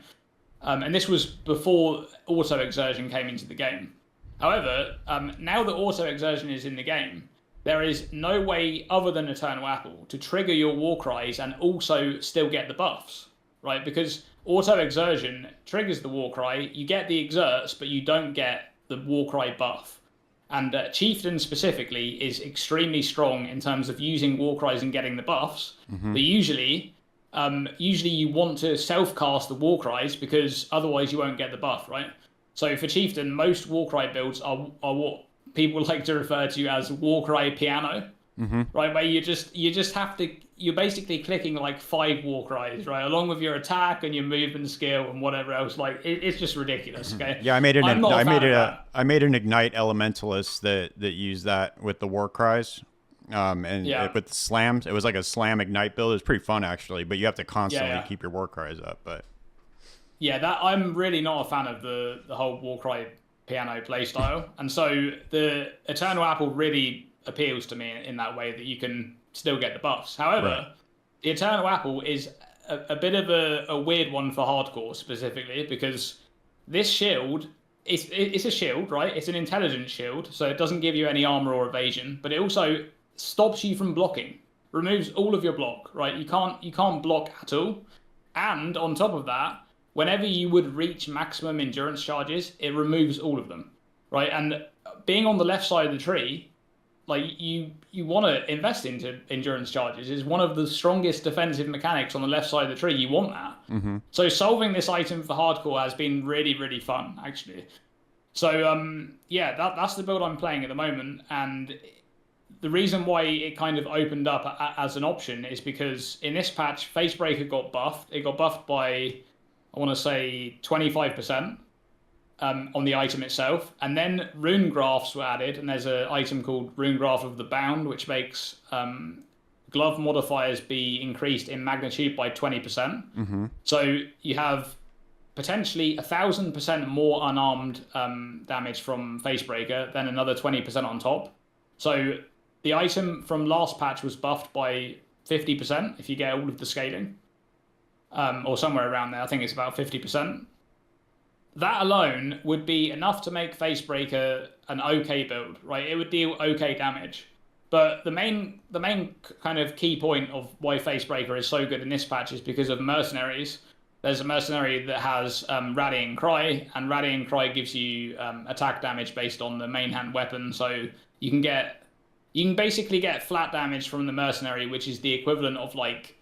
And this was before Auto Exertion came into the game. However, now that Auto Exertion is in the game, there is no way other than Eternal Apple to trigger your Warcries and also still get the buffs, right? Because Auto Exertion triggers the Warcry, you get the exerts, but you don't get the Warcry buff. And Chieftain specifically is extremely strong in terms of using Warcries and getting the buffs. But usually you want to self-cast the Warcries because otherwise you won't get the buff, right? So for Chieftain, most Warcry builds are what people like to refer to as Warcry piano, right? Where you just have to, you're basically clicking like 5 Warcries, right? Along with your attack and your movement skill and whatever else. Like it's just ridiculous. Okay. Yeah, I made an Ignite Elementalist that used that with the Warcries. With the slams, it was like a slam Ignite build. It was pretty fun actually, but you have to constantly keep your Warcries up. But Yeah, that I'm really not a fan of the whole Warcry piano playstyle, and so the Eternal Apple really appeals to me in that way that you can still get the buffs. Right. However, the Eternal Apple is a bit of a weird one for hardcore specifically because this shield it's a shield, right? It's an intelligence shield, so it doesn't give you any armor or evasion, but it also stops you from blocking, removes all of your block, right? You can't block at all, and on top of that, whenever you would reach maximum endurance charges, it removes all of them, right? And being on the left side of the tree, like you want to invest into endurance charges is one of the strongest defensive mechanics on the left side of the tree. You want that. So solving this item for hardcore has been really fun actually. So yeah, that's the build I'm playing at the moment, and the reason why it kind of opened up as an option is because in this patch Facebreaker got buffed. It got buffed by, I want to say, 25%. On the item itself, and then rune graphs were added, and there's an item called Rune Graph of the Bound, which makes glove modifiers be increased in magnitude by 20%. So you have potentially 1,000% more unarmed damage from Facebreaker, then another 20% on top. So the item from last patch was buffed by 50% if you get all of the scaling, or somewhere around there. I think it's about 50%. That alone would be enough to make Facebreaker an okay build, right? It would deal okay damage. But the main kind of key point of why Facebreaker is so good in this patch is because of mercenaries. There's a mercenary that has Rallying Cry, and Rallying Cry gives you attack damage based on the main hand weapon. So you can basically get flat damage from the mercenary, which is the equivalent of like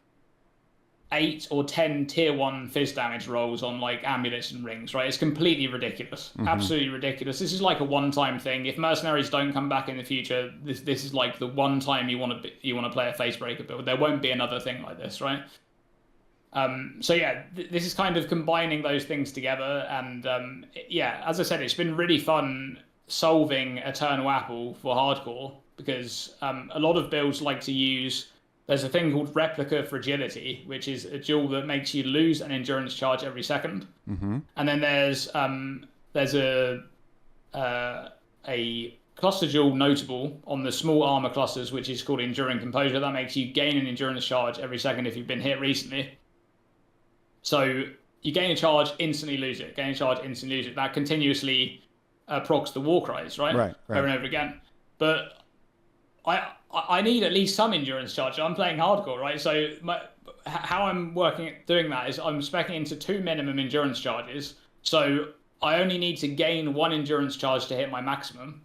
8 or 10 tier 1 fizz damage rolls on like amulets and rings, right? It's completely ridiculous. Absolutely ridiculous. This is like a one-time thing. If mercenaries don't come back in the future, this is like the one time you want to play a Facebreaker build. There won't be another thing like this, right? So yeah, this is kind of combining those things together, and yeah, as I said, it's been really fun solving Eternal Apple for hardcore, because a lot of builds like to use, there's a thing called Replica Fragility, which is a jewel that makes you lose an endurance charge every second. And then there's a cluster jewel notable on the small armor clusters, which is called Enduring Composure. That makes you gain an endurance charge every second if you've been hit recently. So you gain a charge, instantly lose it. Gain a charge, instantly lose it. That continuously procs the war cries, right? Right. Over and over again. But I need at least some endurance charge. I'm playing hardcore, right? So how I'm doing that is I'm speccing into 2 minimum endurance charges. So I only need to gain 1 endurance charge to hit my maximum,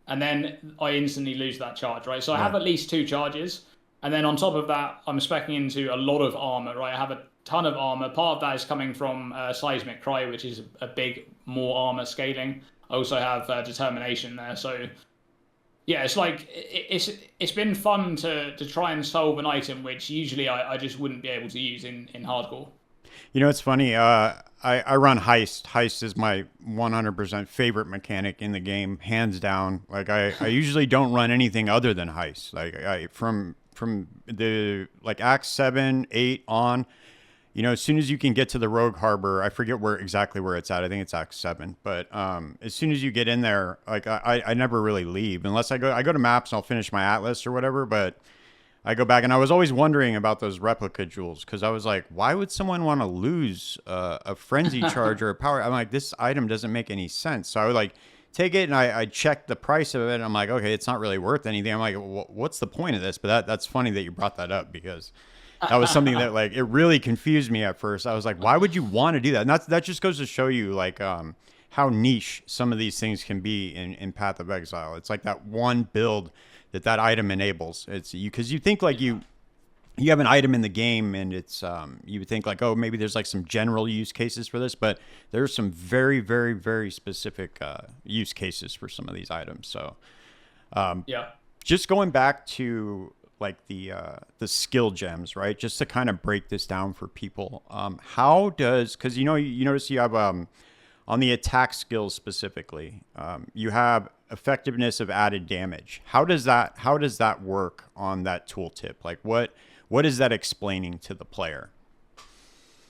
and then I instantly lose that charge, right? So I have at least 2 charges, and then on top of that, I'm speccing into a lot of armor, right? I have a ton of armor. Part of that is coming from Seismic Cry, which is a big, more armor scaling. I also have Determination there, so yeah, it's like it's been fun to try and solve an item which usually I just wouldn't be able to use in hardcore. You know, it's funny. I run Heist. Heist is my 100% favorite mechanic in the game, hands down. Like I usually don't run anything other than Heist. Like from the like Act 7, 8 on. You know, as soon as you can get to the Rogue Harbor, I forget exactly where it's at. I think it's Act 7. But as soon as you get in there, like I never really leave unless I go to maps and I'll finish my Atlas or whatever. But I go back, and I was always wondering about those replica jewels, because I was like, why would someone want to lose a frenzy charge or a power? I'm like, this item doesn't make any sense. So I would like take it, and I checked the price of it, and I'm like, okay, it's not really worth anything. I'm like, what's the point of this? But that's funny that you brought that up, because that was something that like it really confused me at first. I was like, why would you want to do that? And that just goes to show you like how niche some of these things can be in Path of Exile. It's like that one build that item enables. It's you, because you think like you have an item in the game, and it's you would think like, oh, maybe there's like some general use cases for this, but there's some very, very, very specific use cases for some of these items. So yeah, just going back to like the skill gems, right? Just to kind of break this down for people, how does, because you notice you have on the attack skills specifically, you have effectiveness of added damage. How does that work on that tooltip? Like what is that explaining to the player?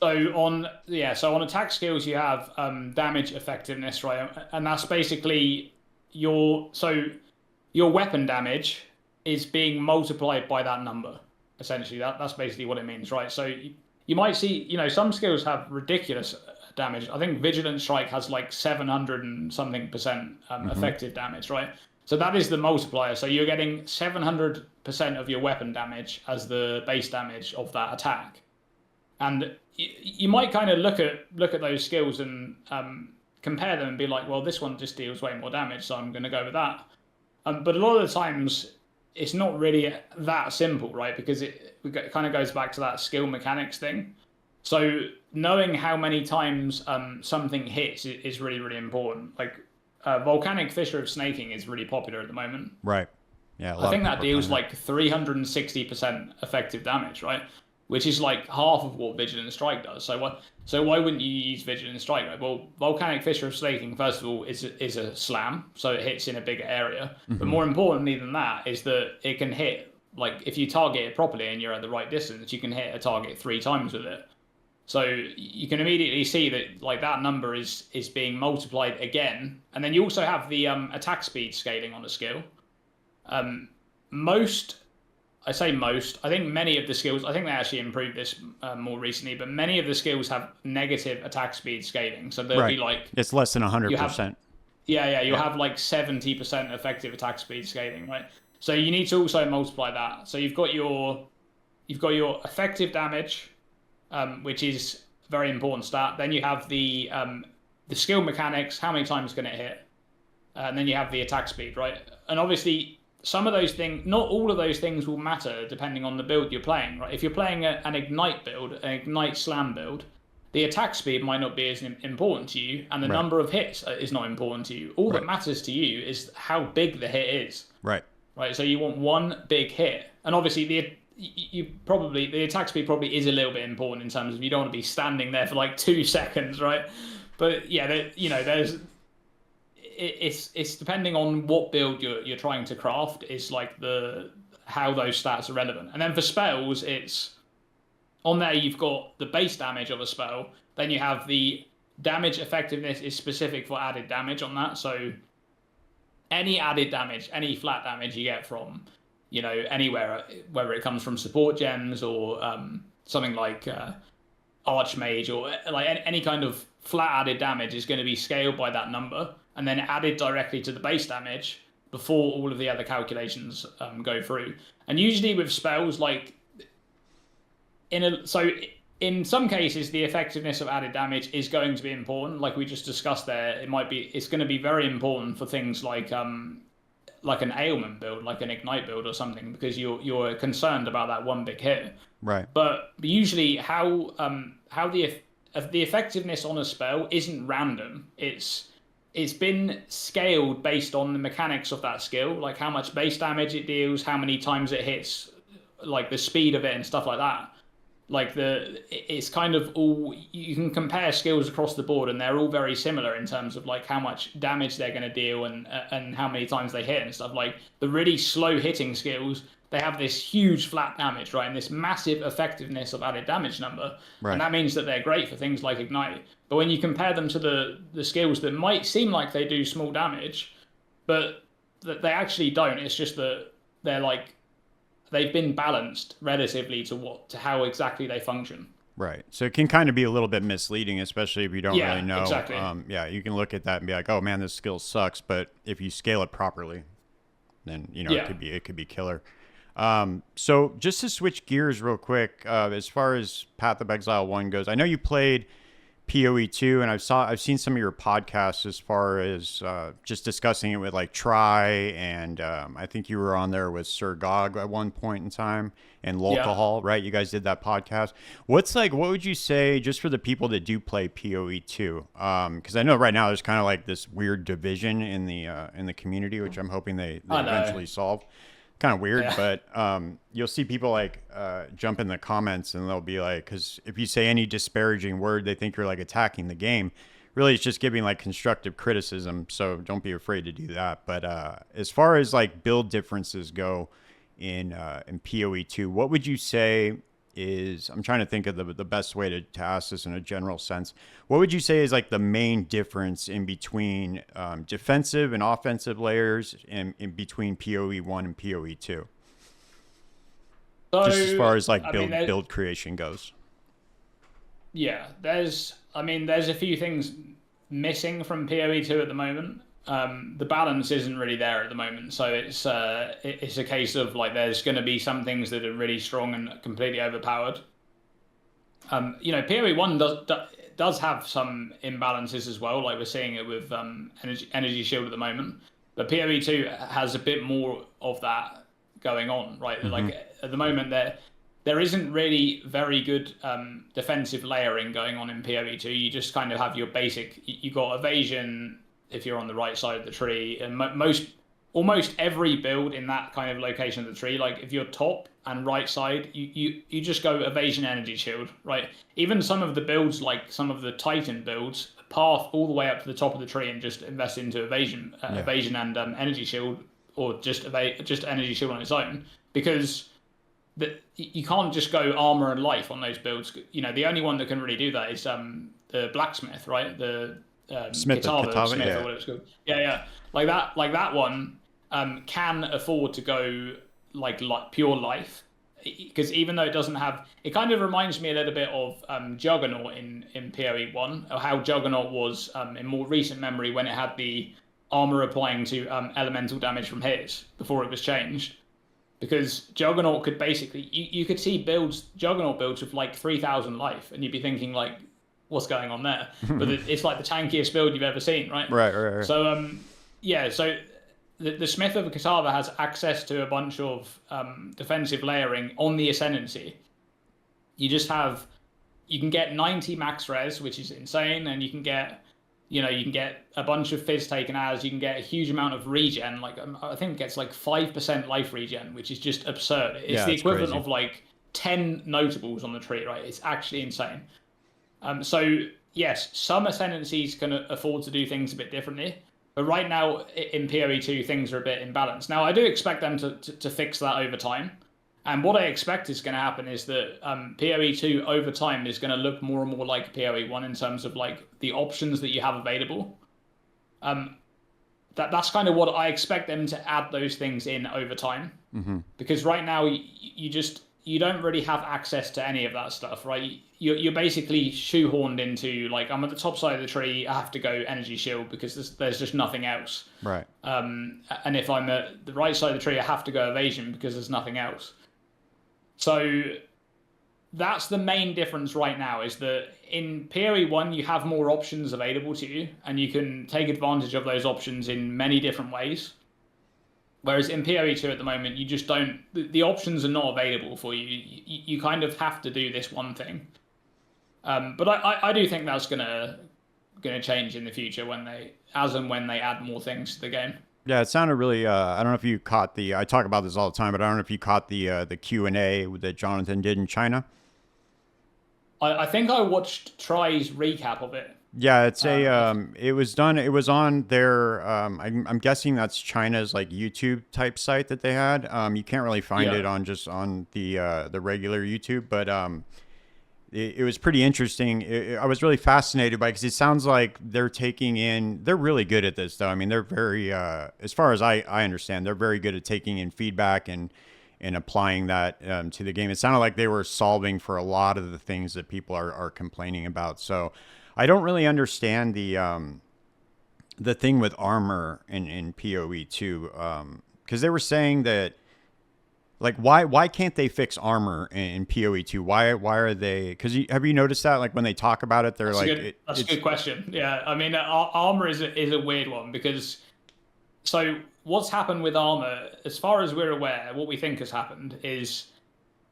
So on attack skills you have damage effectiveness, right? And that's basically your weapon damage is being multiplied by that number. Essentially, that's basically what it means, right? So you might see, some skills have ridiculous damage. I think Vigilant Strike has like 700 and something percent effective damage, right? So that is the multiplier. So you're getting 700% of your weapon damage as the base damage of that attack. And you might kind of look at those skills and compare them and be like, well, this one just deals way more damage, so I'm going to go with that. But a lot of the times, it's not really that simple, right? Because it kind of goes back to that skill mechanics thing. So knowing how many times something hits is really, really important. Like Volcanic Fissure of Snaking is really popular at the moment. Right. Yeah. I think that deals like 360% effective damage, right? Which is like half of what Vigilant Strike does. So why wouldn't you use Vigilant Strike? Right? Well, Volcanic Fissure of Snaking, first of all, is a slam, so it hits in a bigger area. But more importantly than that is that it can hit, like if you target it properly and you're at the right distance, you can hit a target 3 times with it. So you can immediately see that like that number is being multiplied again. And then you also have the attack speed scaling on a skill. I think many of the skills, I think they actually improved this more recently, but many of the skills have negative attack speed scaling. So they'll be like... It's less than 100%. You'll have like 70% effective attack speed scaling, right? So you need to also multiply that. So you've got your effective damage, which is a very important stat. Then you have the skill mechanics, how many times can it hit? And then you have the attack speed, right? And obviously... some of those things, not all of those things will matter depending on the build you're playing, right? If you're playing an Ignite build, an Ignite Slam build, the attack speed might not be as important to you, and the number of hits is not important to you. All that matters to you is how big the hit is. Right. Right. So you want one big hit, and obviously the attack speed probably is a little bit important in terms of you don't want to be standing there for like 2 seconds, right? But yeah, there's. It's depending on what build you're trying to craft is like how those stats are relevant. And then for spells, it's on there you've got the base damage of a spell, then you have the damage effectiveness is specific for added damage on that. So any added damage, any flat damage you get from anywhere, whether it comes from support gems or something like Archmage or like any kind of flat added damage is going to be scaled by that number and then added directly to the base damage before all of the other calculations go through. And usually with spells, like in some cases, the effectiveness of added damage is going to be important. Like we just discussed there, it's going to be very important for things like an ailment build, like an ignite build or something, because you're concerned about that one big hit. Right. But usually how the effectiveness on a spell isn't random. It's been scaled based on the mechanics of that skill, like how much base damage it deals, how many times it hits, like the speed of it and stuff like that. Like it's kind of all, you can compare skills across the board and they're all very similar in terms of like how much damage they're going to deal and how many times they hit and stuff. Like the really slow hitting skills, they have this huge flat damage, right? And this massive effectiveness of added damage number. Right. And that means that they're great for things like Ignite. But when you compare them to the skills that might seem like they do small damage, but that they actually don't, it's just that they've been balanced relatively to how exactly they function. Right. So it can kind of be a little bit misleading, especially if you don't really know. Exactly. You can look at that and be like, oh man, this skill sucks. But if you scale it properly, then, it could be killer. So just to switch gears real quick, as far as Path of Exile 1 goes, I know you played POE 2, and I've seen some of your podcasts as far as just discussing it with like Try, and I think you were on there with Sir Gog at one point in time, and Lolcahol, right? You guys did that podcast. What would you say just for the people that do play POE 2? Because I know right now there's kind of like this weird division in the community, which I'm hoping they eventually solve. Kind of weird, but you'll see people like jump in the comments and they'll be like, because if you say any disparaging word, they think you're like attacking the game. Really, it's just giving like constructive criticism, so don't be afraid to do that. But as far as like build differences go in POE 2, what would you say is, I'm trying to think of the best way to ask this in a general sense. What would you say is like the main difference in between defensive and offensive layers and in between PoE 1 and PoE 2? So, Just as far as like I mean, build creation goes. yeah, there's a few things missing from PoE 2 at the moment. The balance isn't really there at the moment, so it's a case of like there's going to be some things that are really strong and completely overpowered. PoE 1 does have some imbalances as well, like we're seeing it with energy shield at the moment, but PoE 2 has a bit more of that going on, right? Mm-hmm. Like at the moment there isn't really very good defensive layering going on in PoE 2. You just kind of have your basic, you got evasion if you're on the right side of the tree, and almost every build in that kind of location of the tree, like if you're top and right side, you just go evasion energy shield, right? Even some of the builds, like some of the Titan builds, path all the way up to the top of the tree and just invest into evasion and energy shield, or just energy shield on its own, because you can't just go armor and life on those builds. The only one that can really do that is the blacksmith, right? The Smith, or whatever it's called. Yeah. Like that one can afford to go like pure life, because even though it doesn't have, it kind of reminds me a little bit of Juggernaut in PoE 1, or how Juggernaut was in more recent memory when it had the armor applying to elemental damage from hits before it was changed. Because Juggernaut could basically, you could see Juggernaut builds with like 3,000 life, and you'd be thinking like, what's going on there? But it's like the tankiest build you've ever seen, right? Right. So so the Smith of Katava has access to a bunch of defensive layering on the Ascendancy. You can get 90 max res, which is insane, and you can get a bunch of fizz taken as, you can get a huge amount of regen, like I think it gets like 5% life regen, which is just absurd. It's the equivalent crazy. of like 10 notables on the tree, right? It's actually insane. So yes, some Ascendancies can afford to do things a bit differently, but right now in PoE 2 things are a bit imbalanced. Now I do expect them to fix that over time, and what I expect is going to happen is that PoE 2 over time is going to look more and more like PoE 1 in terms of like the options that you have available. That's kind of what I expect them to add those things in over time, because right now you don't really have access to any of that stuff, right? You're basically shoehorned into like, I'm at the top side of the tree, I have to go energy shield because there's just nothing else. Right. And if I'm at the right side of the tree, I have to go evasion because there's nothing else. So that's the main difference right now, is that in PoE 1 you have more options available to you, and you can take advantage of those options in many different ways. Whereas in PoE 2 at the moment, you just don't, the options are not available for you. You kind of have to do this one thing. But I do think that's gonna change in the future when they add more things to the game. Yeah, it sounded really. I don't know if you caught the. I talk about this all the time, but I don't know if you caught the Q&A that Jonathan did in China. I think I watched Try's recap of it. Yeah, it's it was done. It was on their. I'm guessing that's China's like YouTube type site that they had. You can't really find it on the regular YouTube, but it was pretty interesting. I was really fascinated by it because it sounds like they're really good at this though. I mean, they're very, as far as I understand, they're very good at taking in feedback and applying that to the game. It sounded like they were solving for a lot of the things that people are complaining about. So I don't really understand the thing with armor in PoE 2, because they were saying that, like, why can't they fix armor in PoE 2? Why are they? Because have you noticed that, like, when they talk about it, they're that's a good question. Yeah, I mean, armor is a weird one, because so what's happened with armor, as far as we're aware, what we think has happened is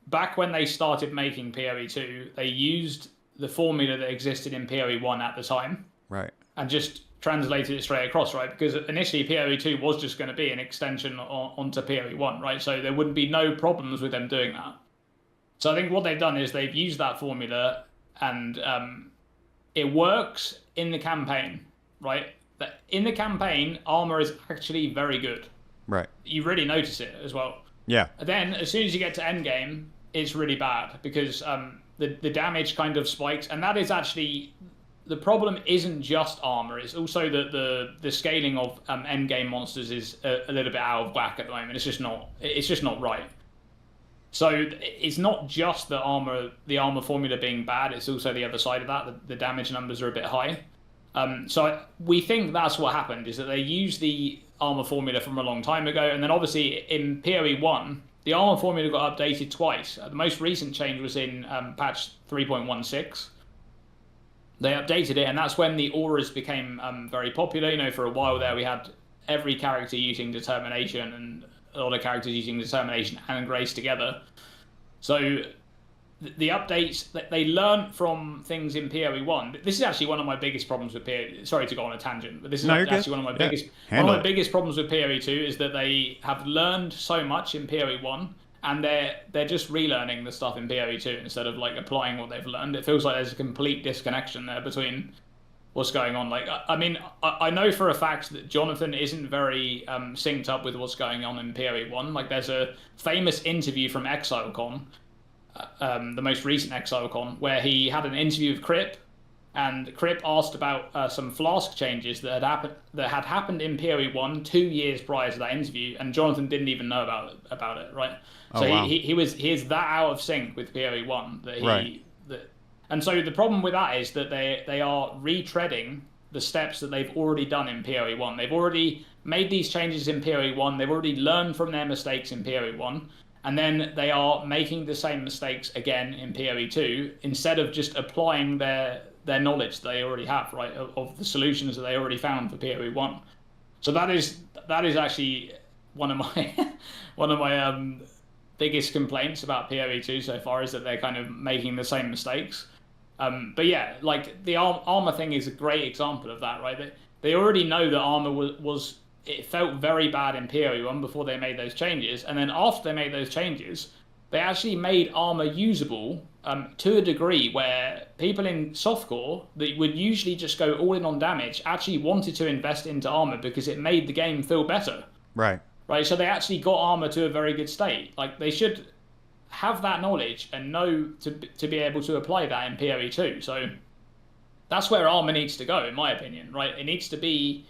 back when they started making PoE 2, they used the formula that existed in PoE 1 at the time, right, and just translated it straight across, right? Because initially PoE 2 was just going to be an extension onto PoE 1, right? So there wouldn't be no problems with them doing that. So I think what they've done is they've used that formula, and it works in the campaign, right? In the campaign, armor is actually very good. right. You really notice it as well. Yeah. Then, as soon as you get to endgame, it's really bad because the damage kind of spikes, and that is actually the problem. Isn't just armor; it's also that the scaling of end game monsters is a little bit out of whack at the moment. It's just not right. So it's not just the armor formula being bad. It's also the other side of that. The damage numbers are a bit high. So we think that's what happened, is that they used the armor formula from a long time ago, and then obviously in PoE 1, the armor formula got updated twice. The most recent change was in patch 3.16. They updated it, and that's when the auras became very popular. You know, for a while there, we had every character using Determination, and a lot of characters using Determination and Grace together. So the updates that they learned from things in PoE 1. This is actually one of my biggest problems with PoE. Sorry to go on a tangent, but this is actually one of my biggest problems with PoE 2 is that they have learned so much in PoE 1, and they're just relearning the stuff in PoE 2 instead of like applying what they've learned. It feels like there's a complete disconnection there between what's going on. Like, I mean, I know for a fact that Jonathan isn't very synced up with what's going on in PoE 1. Like, there's a famous interview from ExileCon, the most recent ExileCon, where he had an interview with Crip, and Crip asked about some flask changes that had happened in PoE 1 2 years prior to that interview, and Jonathan didn't even know about it, right? So wow. he is that out of sync with PoE 1 that he. Right. And so the problem with that is that they are retreading the steps that they've already done in PoE 1. They've already made these changes in PoE 1. They've already learned from their mistakes in PoE 1. And then they are making the same mistakes again in PoE 2 instead of just applying their knowledge they already have, right, of the solutions that they already found for PoE 1. So that is actually one of my biggest complaints about PoE 2 so far, is that they're kind of making the same mistakes. But yeah, like the armor thing is a great example of that, right? They already know that armor was it felt very bad in PoE 1 before they made those changes, and then after they made those changes, they actually made armor usable to a degree where people in softcore that would usually just go all in on damage actually wanted to invest into armor because it made the game feel better. Right. So they actually got armor to a very good state. Like, they should have that knowledge and know to be able to apply that in PoE 2. So that's where armor needs to go, in my opinion, right? It needs to be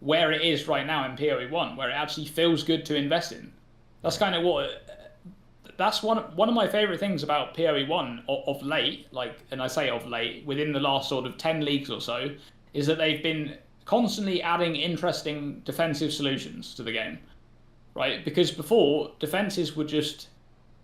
where it is right now in PoE 1, where it actually feels good to invest in. That's kind of that's one of my favorite things about PoE 1 of late, like, and I say of late, within the last sort of 10 leagues or so, is that they've been constantly adding interesting defensive solutions to the game, right? Because before, defenses were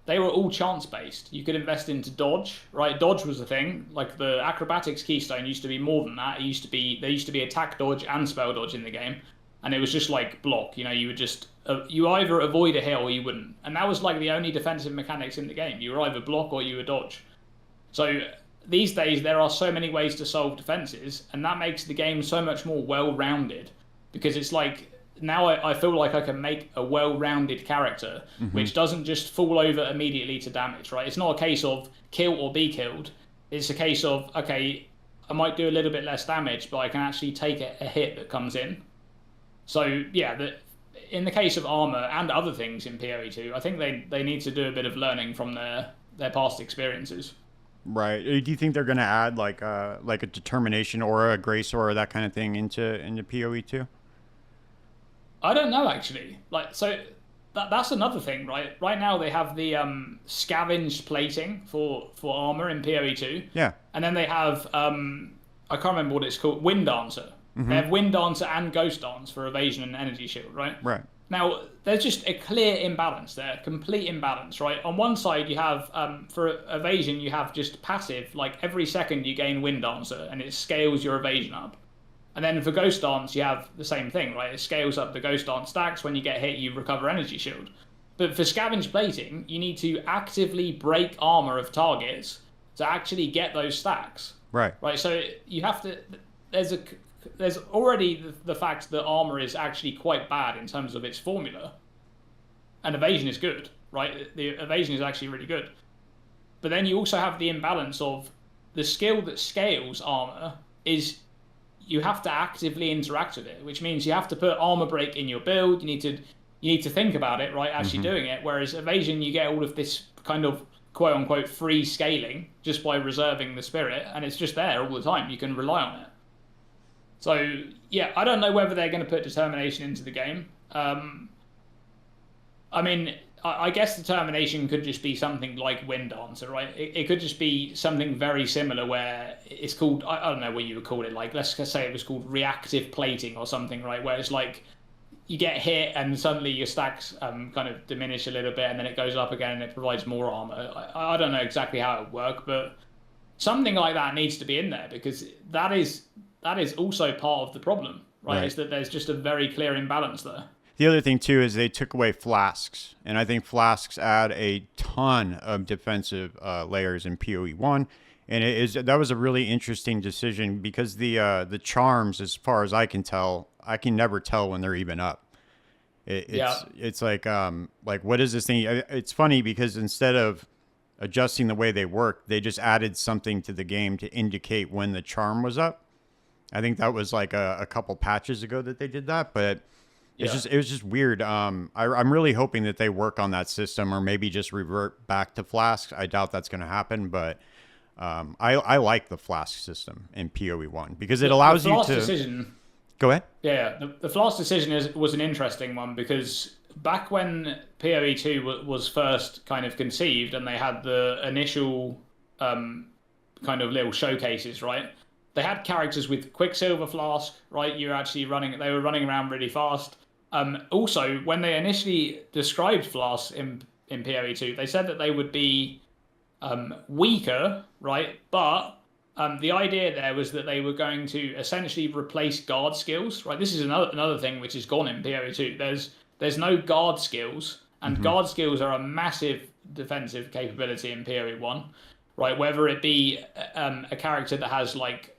they were all chance-based. You could invest into dodge, right? Dodge was the thing. Like, the acrobatics keystone used to be more than that. There used to be attack dodge and spell dodge in the game, and it was just like block. You know, you would just you either avoid a hit or you wouldn't, and that was like the only defensive mechanics in the game. You were either block or you were dodge. So these days there are so many ways to solve defenses, and that makes the game so much more well-rounded, because it's like, now I feel like I can make a well-rounded character, which doesn't just fall over immediately to damage, right? It's not a case of kill or be killed. It's a case of, okay, I might do a little bit less damage, but I can actually take a hit that comes in. So yeah, in the case of armor and other things in PoE 2, I think they need to do a bit of learning from their past experiences. Right. Do you think they're going to add like a determination aura, a grace aura, that kind of thing into PoE 2? I don't know, actually. Like, so that's another thing, right? Right now they have the scavenged plating for armor in PoE 2. Yeah. And then they have I can't remember what it's called, Wind Dancer. They have Wind Dancer and Ghost Dance for evasion and energy shield, right? Right. Now, there's just a clear imbalance there, complete imbalance, right? On one side, you have, for evasion, you have just passive, like every second you gain Wind Dancer, and it scales your evasion up. And then for Ghost Dance, you have the same thing, right? It scales up the Ghost Dance stacks. When you get hit, you recover energy shield. But for Scavenged Plating, you need to actively break armor of targets to actually get those stacks. Right. Right, so you have to... There's already the fact that armor is actually quite bad in terms of its formula. And evasion is good, right? The evasion is actually really good. But then you also have the imbalance of the skill that scales armor is... you have to actively interact with it, which means you have to put armor break in your build. You need to think about it, right, as you're doing it. Whereas evasion, you get all of this kind of quote unquote free scaling just by reserving the spirit, and it's just there all the time. You can rely on it. So yeah, I don't know whether they're going to put determination into the game. I mean, I guess determination could just be something like Wind Dancer, right? It could just be something very similar where it's called, I don't know what you would call it, like let's say it was called reactive plating or something, right? Where it's like you get hit and suddenly your stacks kind of diminish a little bit and then it goes up again and it provides more armor. I don't know exactly how it would work, but something like that needs to be in there because that is also part of the problem, right? Is that there's just a very clear imbalance there. The other thing too is they took away flasks, and I think flasks add a ton of defensive layers in PoE 1, and that was a really interesting decision because the charms, as far as I can tell, I can never tell when they're even up. It's like what is this thing? It's funny because instead of adjusting the way they work, they just added something to the game to indicate when the charm was up. I think that was like a couple patches ago that they did that, but it was just weird. I'm really hoping that they work on that system or maybe just revert back to flasks. I doubt that's going to happen, but I like the flask system in PoE 1 because it allows you to... Go ahead. Yeah, the flask decision was an interesting one because back when PoE 2 was first kind of conceived and they had the initial kind of little showcases, right? They had characters with Quicksilver Flask, right? They were running around really fast. Also, when they initially described flasks in PoE 2, they said that they would be weaker, right? But the idea there was that they were going to essentially replace guard skills, right? This is another thing which is gone in PoE 2. There's no guard skills, and guard skills are a massive defensive capability in PoE 1, right? Whether it be a character that has like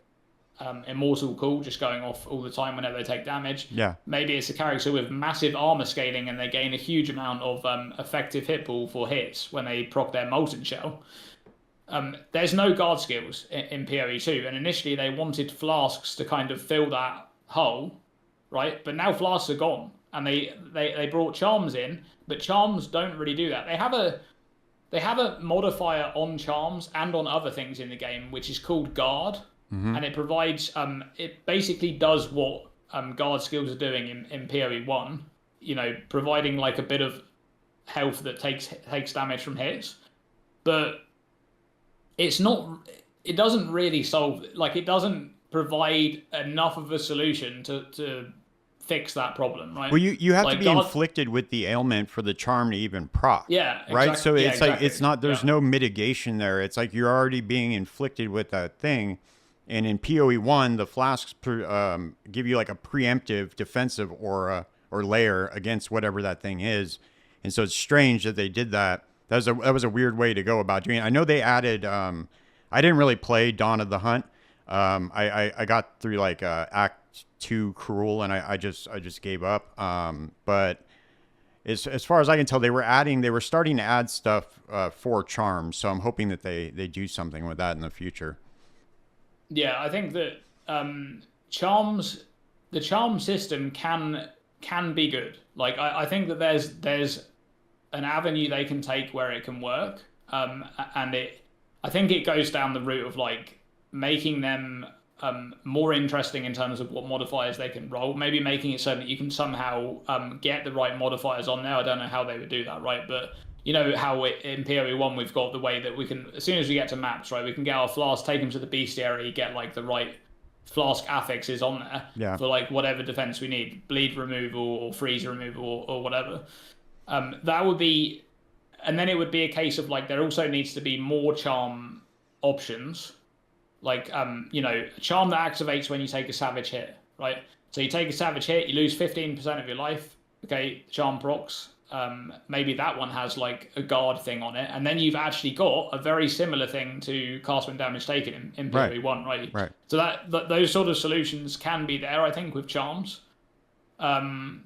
immortal cool just going off all the time whenever they take damage. Yeah. Maybe it's a character with massive armor scaling and they gain a huge amount of effective hit pool for hits when they proc their molten shell. There's no guard skills in PoE 2, and initially they wanted flasks to kind of fill that hole, right? But now flasks are gone, and they brought charms in, but charms don't really do that. They have a modifier on charms and on other things in the game, which is called guard. And it provides, it basically does what guard skills are doing in PoE 1, providing like a bit of health that takes damage from hits. But it doesn't really solve, like it doesn't provide enough of a solution to fix that problem, right? Well, you have to be inflicted with the ailment for the charm to even proc. Yeah, right. Exactly. So it's exactly. like it's not. There's no mitigation there. It's like you're already being inflicted with that thing. And in PoE 1, the flasks give you like a preemptive defensive aura or layer against whatever that thing is. And so it's strange that they did that. That was a weird way to go about doing it. I know they added. I didn't really play Dawn of the Hunt. I got through like Act 2 Cruel, and I just gave up. But as far as I can tell, they were starting to add stuff for charms. So I'm hoping that they do something with that in the future. Yeah, I think that the charm system can be good. Like I think that there's an avenue they can take where it can work, and I think it goes down the route of like making them more interesting in terms of what modifiers they can roll. Maybe making it so that you can somehow get the right modifiers on there. I don't know how they would do that, right? But you know how in PoE 1 we've got the way that we can, as soon as we get to maps, right, we can get our flask, take them to the bestiary, get like the right flask affixes on there for like whatever defense we need, bleed removal or freeze removal or whatever. That would be, and then it would be a case of like there also needs to be more charm options, like a charm that activates when you take a savage hit, right? So you take a savage hit, you lose 15% of your life. Okay, charm procs. Maybe that one has like a guard thing on it, and then you've actually got a very similar thing to cast when damage taken in PoE 1, right? Right. So that those sort of solutions can be there, I think, with charms. However,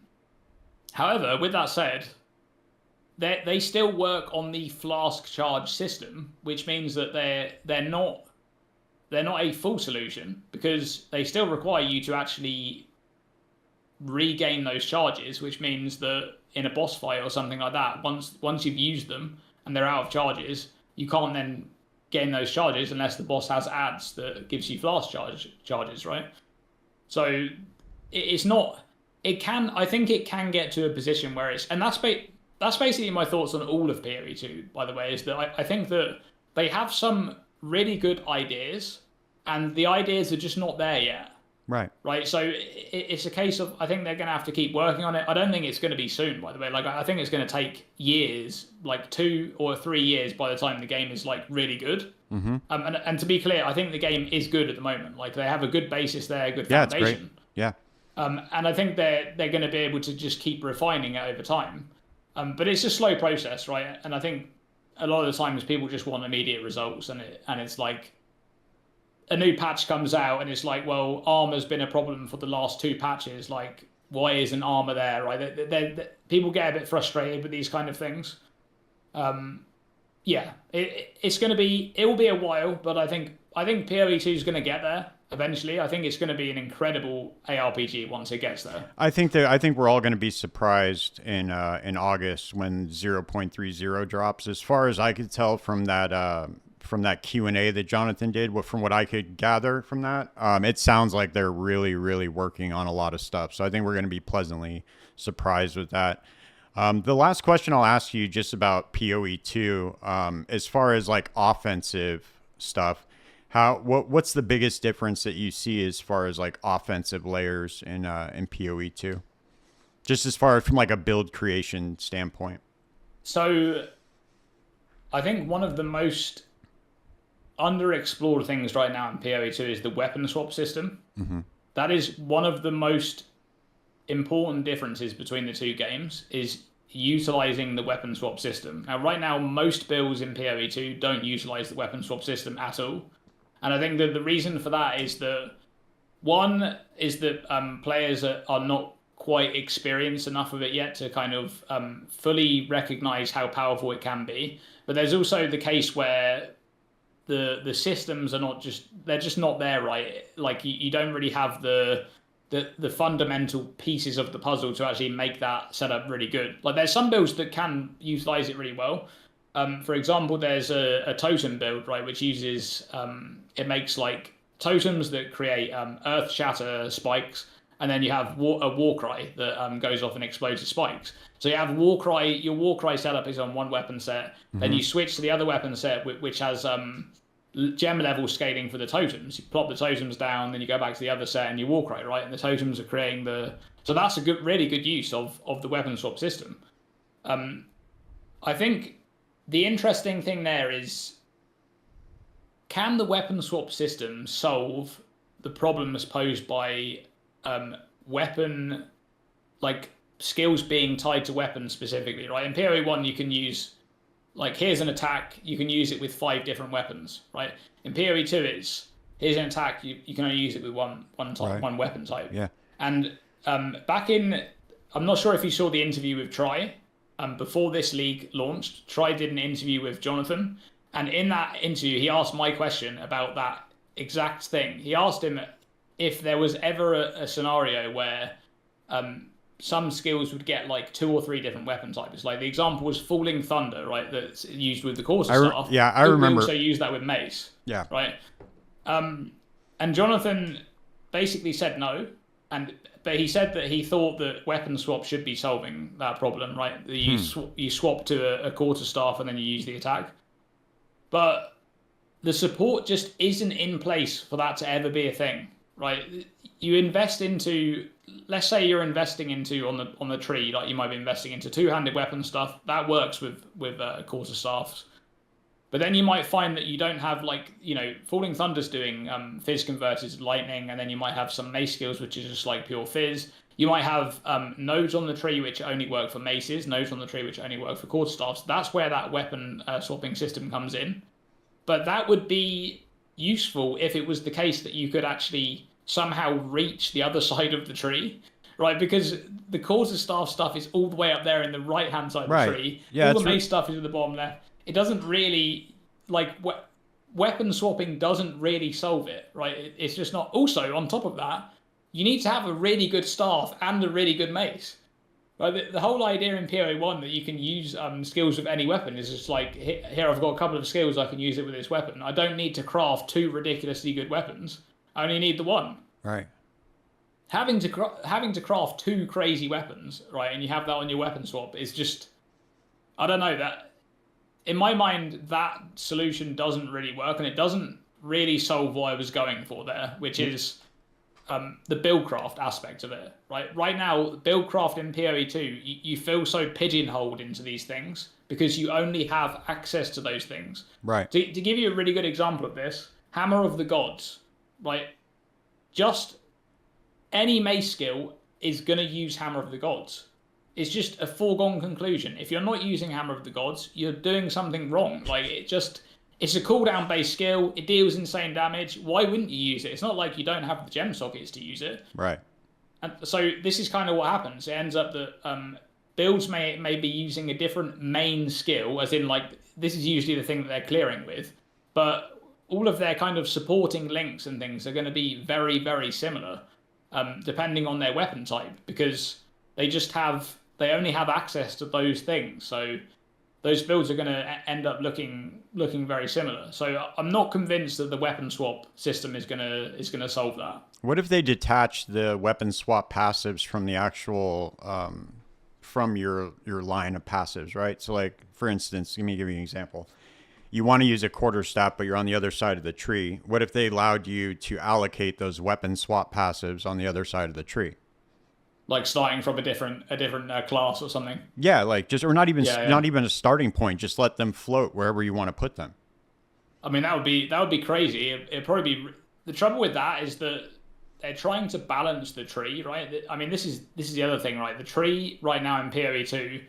with that said, they still work on the flask charge system, which means that they're not a full solution because they still require you to actually regain those charges, which means that in a boss fight or something like that, once you've used them and they're out of charges, you can't then gain those charges unless the boss has ads that gives you flask charges, right? So it's not. It can. I think it can get to a position where it's, and that's basically my thoughts on all of PoE 2. By the way, is that I think that they have some really good ideas, and the ideas are just not there yet. Right. So it's a case of, I think they're going to have to keep working on it. I don't think it's going to be soon, by the way. Like, I think it's going to take years, like 2 or 3 years by the time the game is like really good. Mm-hmm. And to be clear, I think the game is good at the moment. Like, they have a good basis there, a good foundation. Yeah, it's great. Yeah. And I think they're going to be able to just keep refining it over time. But it's a slow process, right? And I think a lot of the times people just want immediate results, and it's like, a new patch comes out and it's like, well, armor's been a problem for the last 2 patches. Like, why isn't armor there, right? People get a bit frustrated with these kind of things. Yeah, it will be a while, but I think PoE 2 is going to get there eventually. I think it's going to be an incredible ARPG once it gets there. I think we're all going to be surprised in August when 0.30 drops. As far as I could tell from that Q&A that Jonathan did, from what I could gather from that, it sounds like they're really, really working on a lot of stuff. So I think we're going to be pleasantly surprised with that. The last question I'll ask you just about PoE 2, as far as like offensive stuff, what's the biggest difference that you see as far as like offensive layers in PoE 2? Just as far as from like a build creation standpoint. So I think one of the most underexplored things right now in PoE 2 is the weapon swap system. Mm-hmm. That is one of the most important differences between the 2 games, is utilizing the weapon swap system. Now, right now, most builds in PoE 2 don't utilize the weapon swap system at all. And I think that the reason for that is that, one, is that players are not quite experienced enough of it yet to kind of fully recognize how powerful it can be. But there's also the case where the systems are they're just not there, right? Like, you don't really have the fundamental pieces of the puzzle to actually make that setup really good. Like, there's some builds that can utilize it really well. For example, there's a totem build, right, which uses it makes like totems that create earth shatter spikes, and then you have a war cry that goes off and explodes the spikes. So you have war cry. Your war cry setup is on one weapon set. Mm-hmm. Then you switch to the other weapon set, which has gem level scaling for the totems. You plop the totems down, then you go back to the other set and you war cry, right? And the totems are creating so that's a really good use of the weapon swap system. I think the interesting thing there is, can the weapon swap system solve the problems posed by weapon, like skills being tied to weapons specifically, right? In PoE 1, you can use, like, here's an attack, you can use it with 5 different weapons, right? In PoE 2, it's, here's an attack, you can only use it with one type, right. One weapon type. Yeah. And back in, I'm not sure if you saw the interview with Try, before this league launched, Try did an interview with Jonathan, and in that interview, he asked my question about that exact thing. He asked him if there was ever a scenario where some skills would get like 2 or 3 different weapon types. Like, the example was Falling Thunder, right? That's used with the Corsair staff. Yeah, I remember. We also use that with Mace. Yeah. Right. And Jonathan basically said no, but he said that he thought that weapon swap should be solving that problem, right? You swap to a quarter staff and then you use the attack. But the support just isn't in place for that to ever be a thing, right? You invest into, let's say you're investing into on the tree, like you might be investing into 2-handed weapon stuff. That works with quarter staffs. But then you might find that you don't have, like, Falling Thunder's doing fizz converters, lightning, and then you might have some mace skills, which is just like pure fizz. You might have nodes on the tree which only work for maces, nodes on the tree which only work for quarterstaffs. That's where that weapon swapping system comes in. But that would be useful if it was the case that you could actually somehow reach the other side of the tree, right? Because the quarterstaff stuff is all the way up there in the right-hand side of the tree. Yeah, all the mace stuff is at the bottom left. It doesn't really, like, weapon swapping doesn't really solve it, right? It's just not. Also, on top of that, you need to have a really good staff and a really good mace, But the whole idea in PoE 1 that you can use skills with any weapon is just like, here I've got a couple of skills, I can use it with this weapon. I don't need to craft 2 ridiculously good weapons. I only need the one. Right. Having to craft 2 crazy weapons, right, and you have that on your weapon swap is just, I don't know, that in my mind that solution doesn't really work, and it doesn't really solve what I was going for there, which is the buildcraft aspect of it, right? Right now, buildcraft in PoE 2, you feel so pigeonholed into these things because you only have access to those things. Right. To give you a really good example of this, Hammer of the Gods, right? Just any mace skill is going to use Hammer of the Gods. It's just a foregone conclusion. If you're not using Hammer of the Gods, you're doing something wrong. Like, it's a cooldown based skill. It deals insane damage. Why wouldn't you use it? It's not like you don't have the gem sockets to use it. Right. And so this is kind of what happens. It ends up that builds may be using a different main skill, as in like this is usually the thing that they're clearing with, but all of their kind of supporting links and things are going to be very, very similar, depending on their weapon type, because they only have access to those things. So those builds are going to end up looking very similar. So I'm not convinced that the weapon swap system is going to solve that. What if they detach the weapon swap passives from the actual from your line of passives, right? So like, for instance, let me give you an example. You want to use a quarterstaff, but you're on the other side of the tree. What if they allowed you to allocate those weapon swap passives on the other side of the tree? Like starting from a different class or something. Yeah, like just, or not even a starting point. Just let them float wherever you want to put them. I mean, that would be crazy. It'd probably be, the trouble with that is that they're trying to balance the tree, right? I mean, this is the other thing, right? The tree right now in PoE 2,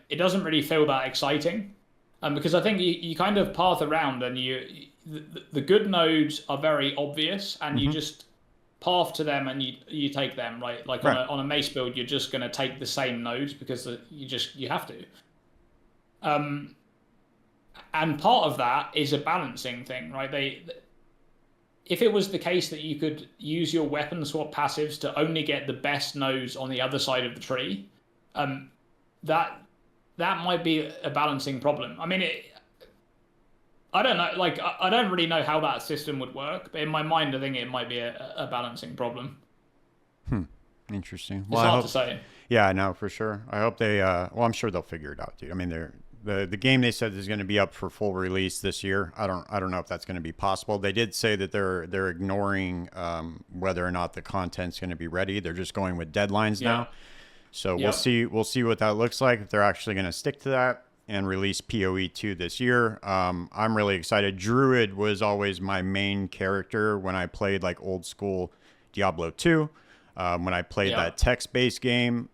it doesn't really feel that exciting, because I think you kind of path around and the good nodes are very obvious, and you just path to them and you take them, right? Like right. On a mace build, you're just going to take the same nodes because you have to. And part of that is a balancing thing, right? If it was the case that you could use your weapon swap passives to only get the best nodes on the other side of the tree, that might be a balancing problem. I mean, I don't know. Like, I don't really know how that system would work, but in my mind, I think it might be a balancing problem. Interesting. It's hard to say. Yeah, no, for sure. I hope they. Well, I'm sure they'll figure it out, dude. I mean, the game they said is going to be up for full release this year. I don't know if that's going to be possible. They did say that they're ignoring whether or not the content's going to be ready. They're just going with deadlines now. So we'll see what that looks like, if they're actually going to stick to that and release PoE 2 this year. I'm really excited. Druid was always my main character when I played like old school Diablo 2. When I played that text-based game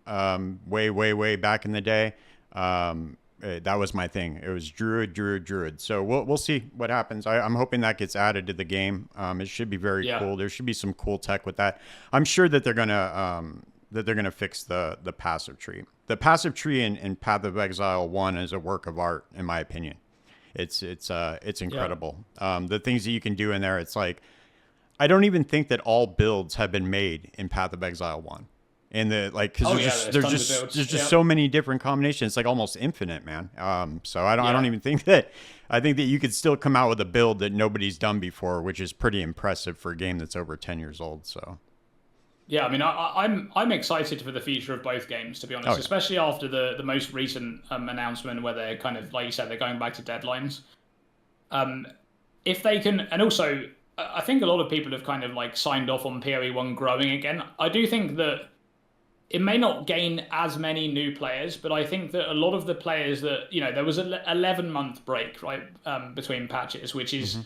way back in the day. That was my thing. It was Druid. So we'll see what happens. I'm hoping that gets added to the game. It should be very cool. There should be some cool tech with that. I'm sure that they're gonna fix the passive tree. The passive tree in Path of Exile 1 is a work of art, in my opinion. It's incredible. The things that you can do in there. It's like, I don't even think that all builds have been made in Path of Exile 1. And there's just so many different combinations. It's like almost infinite, man. So I don't even think that. I think that you could still come out with a build that nobody's done before, which is pretty impressive for a game that's over 10 years old. So yeah, I mean, I'm excited for the future of both games, to be honest, especially after the most recent announcement where they're kind of, like you said, they're going back to deadlines. If they can, and also I think a lot of people have kind of like signed off on PoE 1 growing again. I do think that it may not gain as many new players, but I think that a lot of the players that, there was an 11-month break, right, between patches, which is,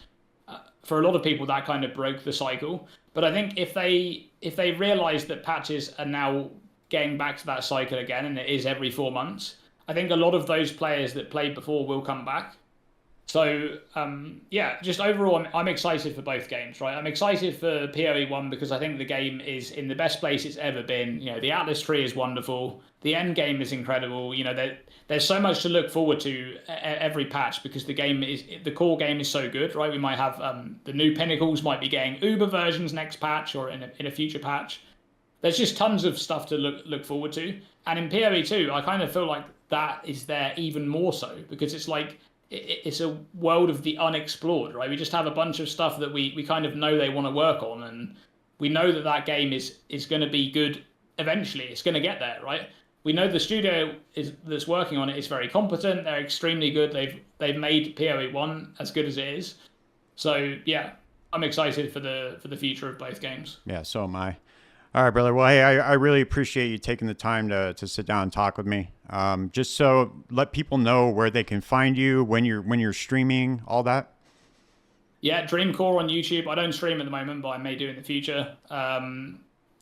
for a lot of people, that kind of broke the cycle. But I think if they realize that patches are now getting back to that cycle again, and it is every 4 months, I think a lot of those players that played before will come back. So, just overall, I'm excited for both games, right? I'm excited for PoE 1 because I think the game is in the best place it's ever been. The Atlas tree is wonderful. The end game is incredible. There's so much to look forward to every patch because the core game is so good, right? We might have the new Pinnacles might be getting Uber versions next patch or in a future patch. There's just tons of stuff to look forward to. And in PoE 2, I kind of feel like that is there even more so, because it's like it's a world of the unexplored, right? We just have a bunch of stuff that we kind of know they want to work on, and we know that that game is going to be good eventually. It's going to get there, right? We know the studio that's working on it is very competent. They're extremely good. They've made PoE 1 as good as it is. So yeah, I'm excited for the future of both games. Yeah, so am I. All right, brother. Well, hey, I really appreciate you taking the time to sit down and talk with me. Just so let people know where they can find you, when you're streaming, all that. Yeah, Dreamcore on YouTube. I don't stream at the moment, but I may do in the future.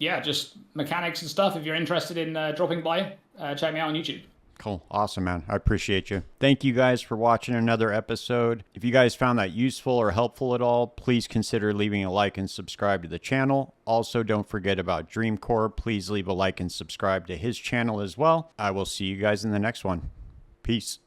Yeah, just mechanics and stuff. If you're interested in dropping by, check me out on YouTube. Cool. Awesome, man. I appreciate you. Thank you guys for watching another episode. If you guys found that useful or helpful at all, please consider leaving a like and subscribe to the channel. Also, don't forget about Dreamcore. Please leave a like and subscribe to his channel as well. I will see you guys in the next one. Peace.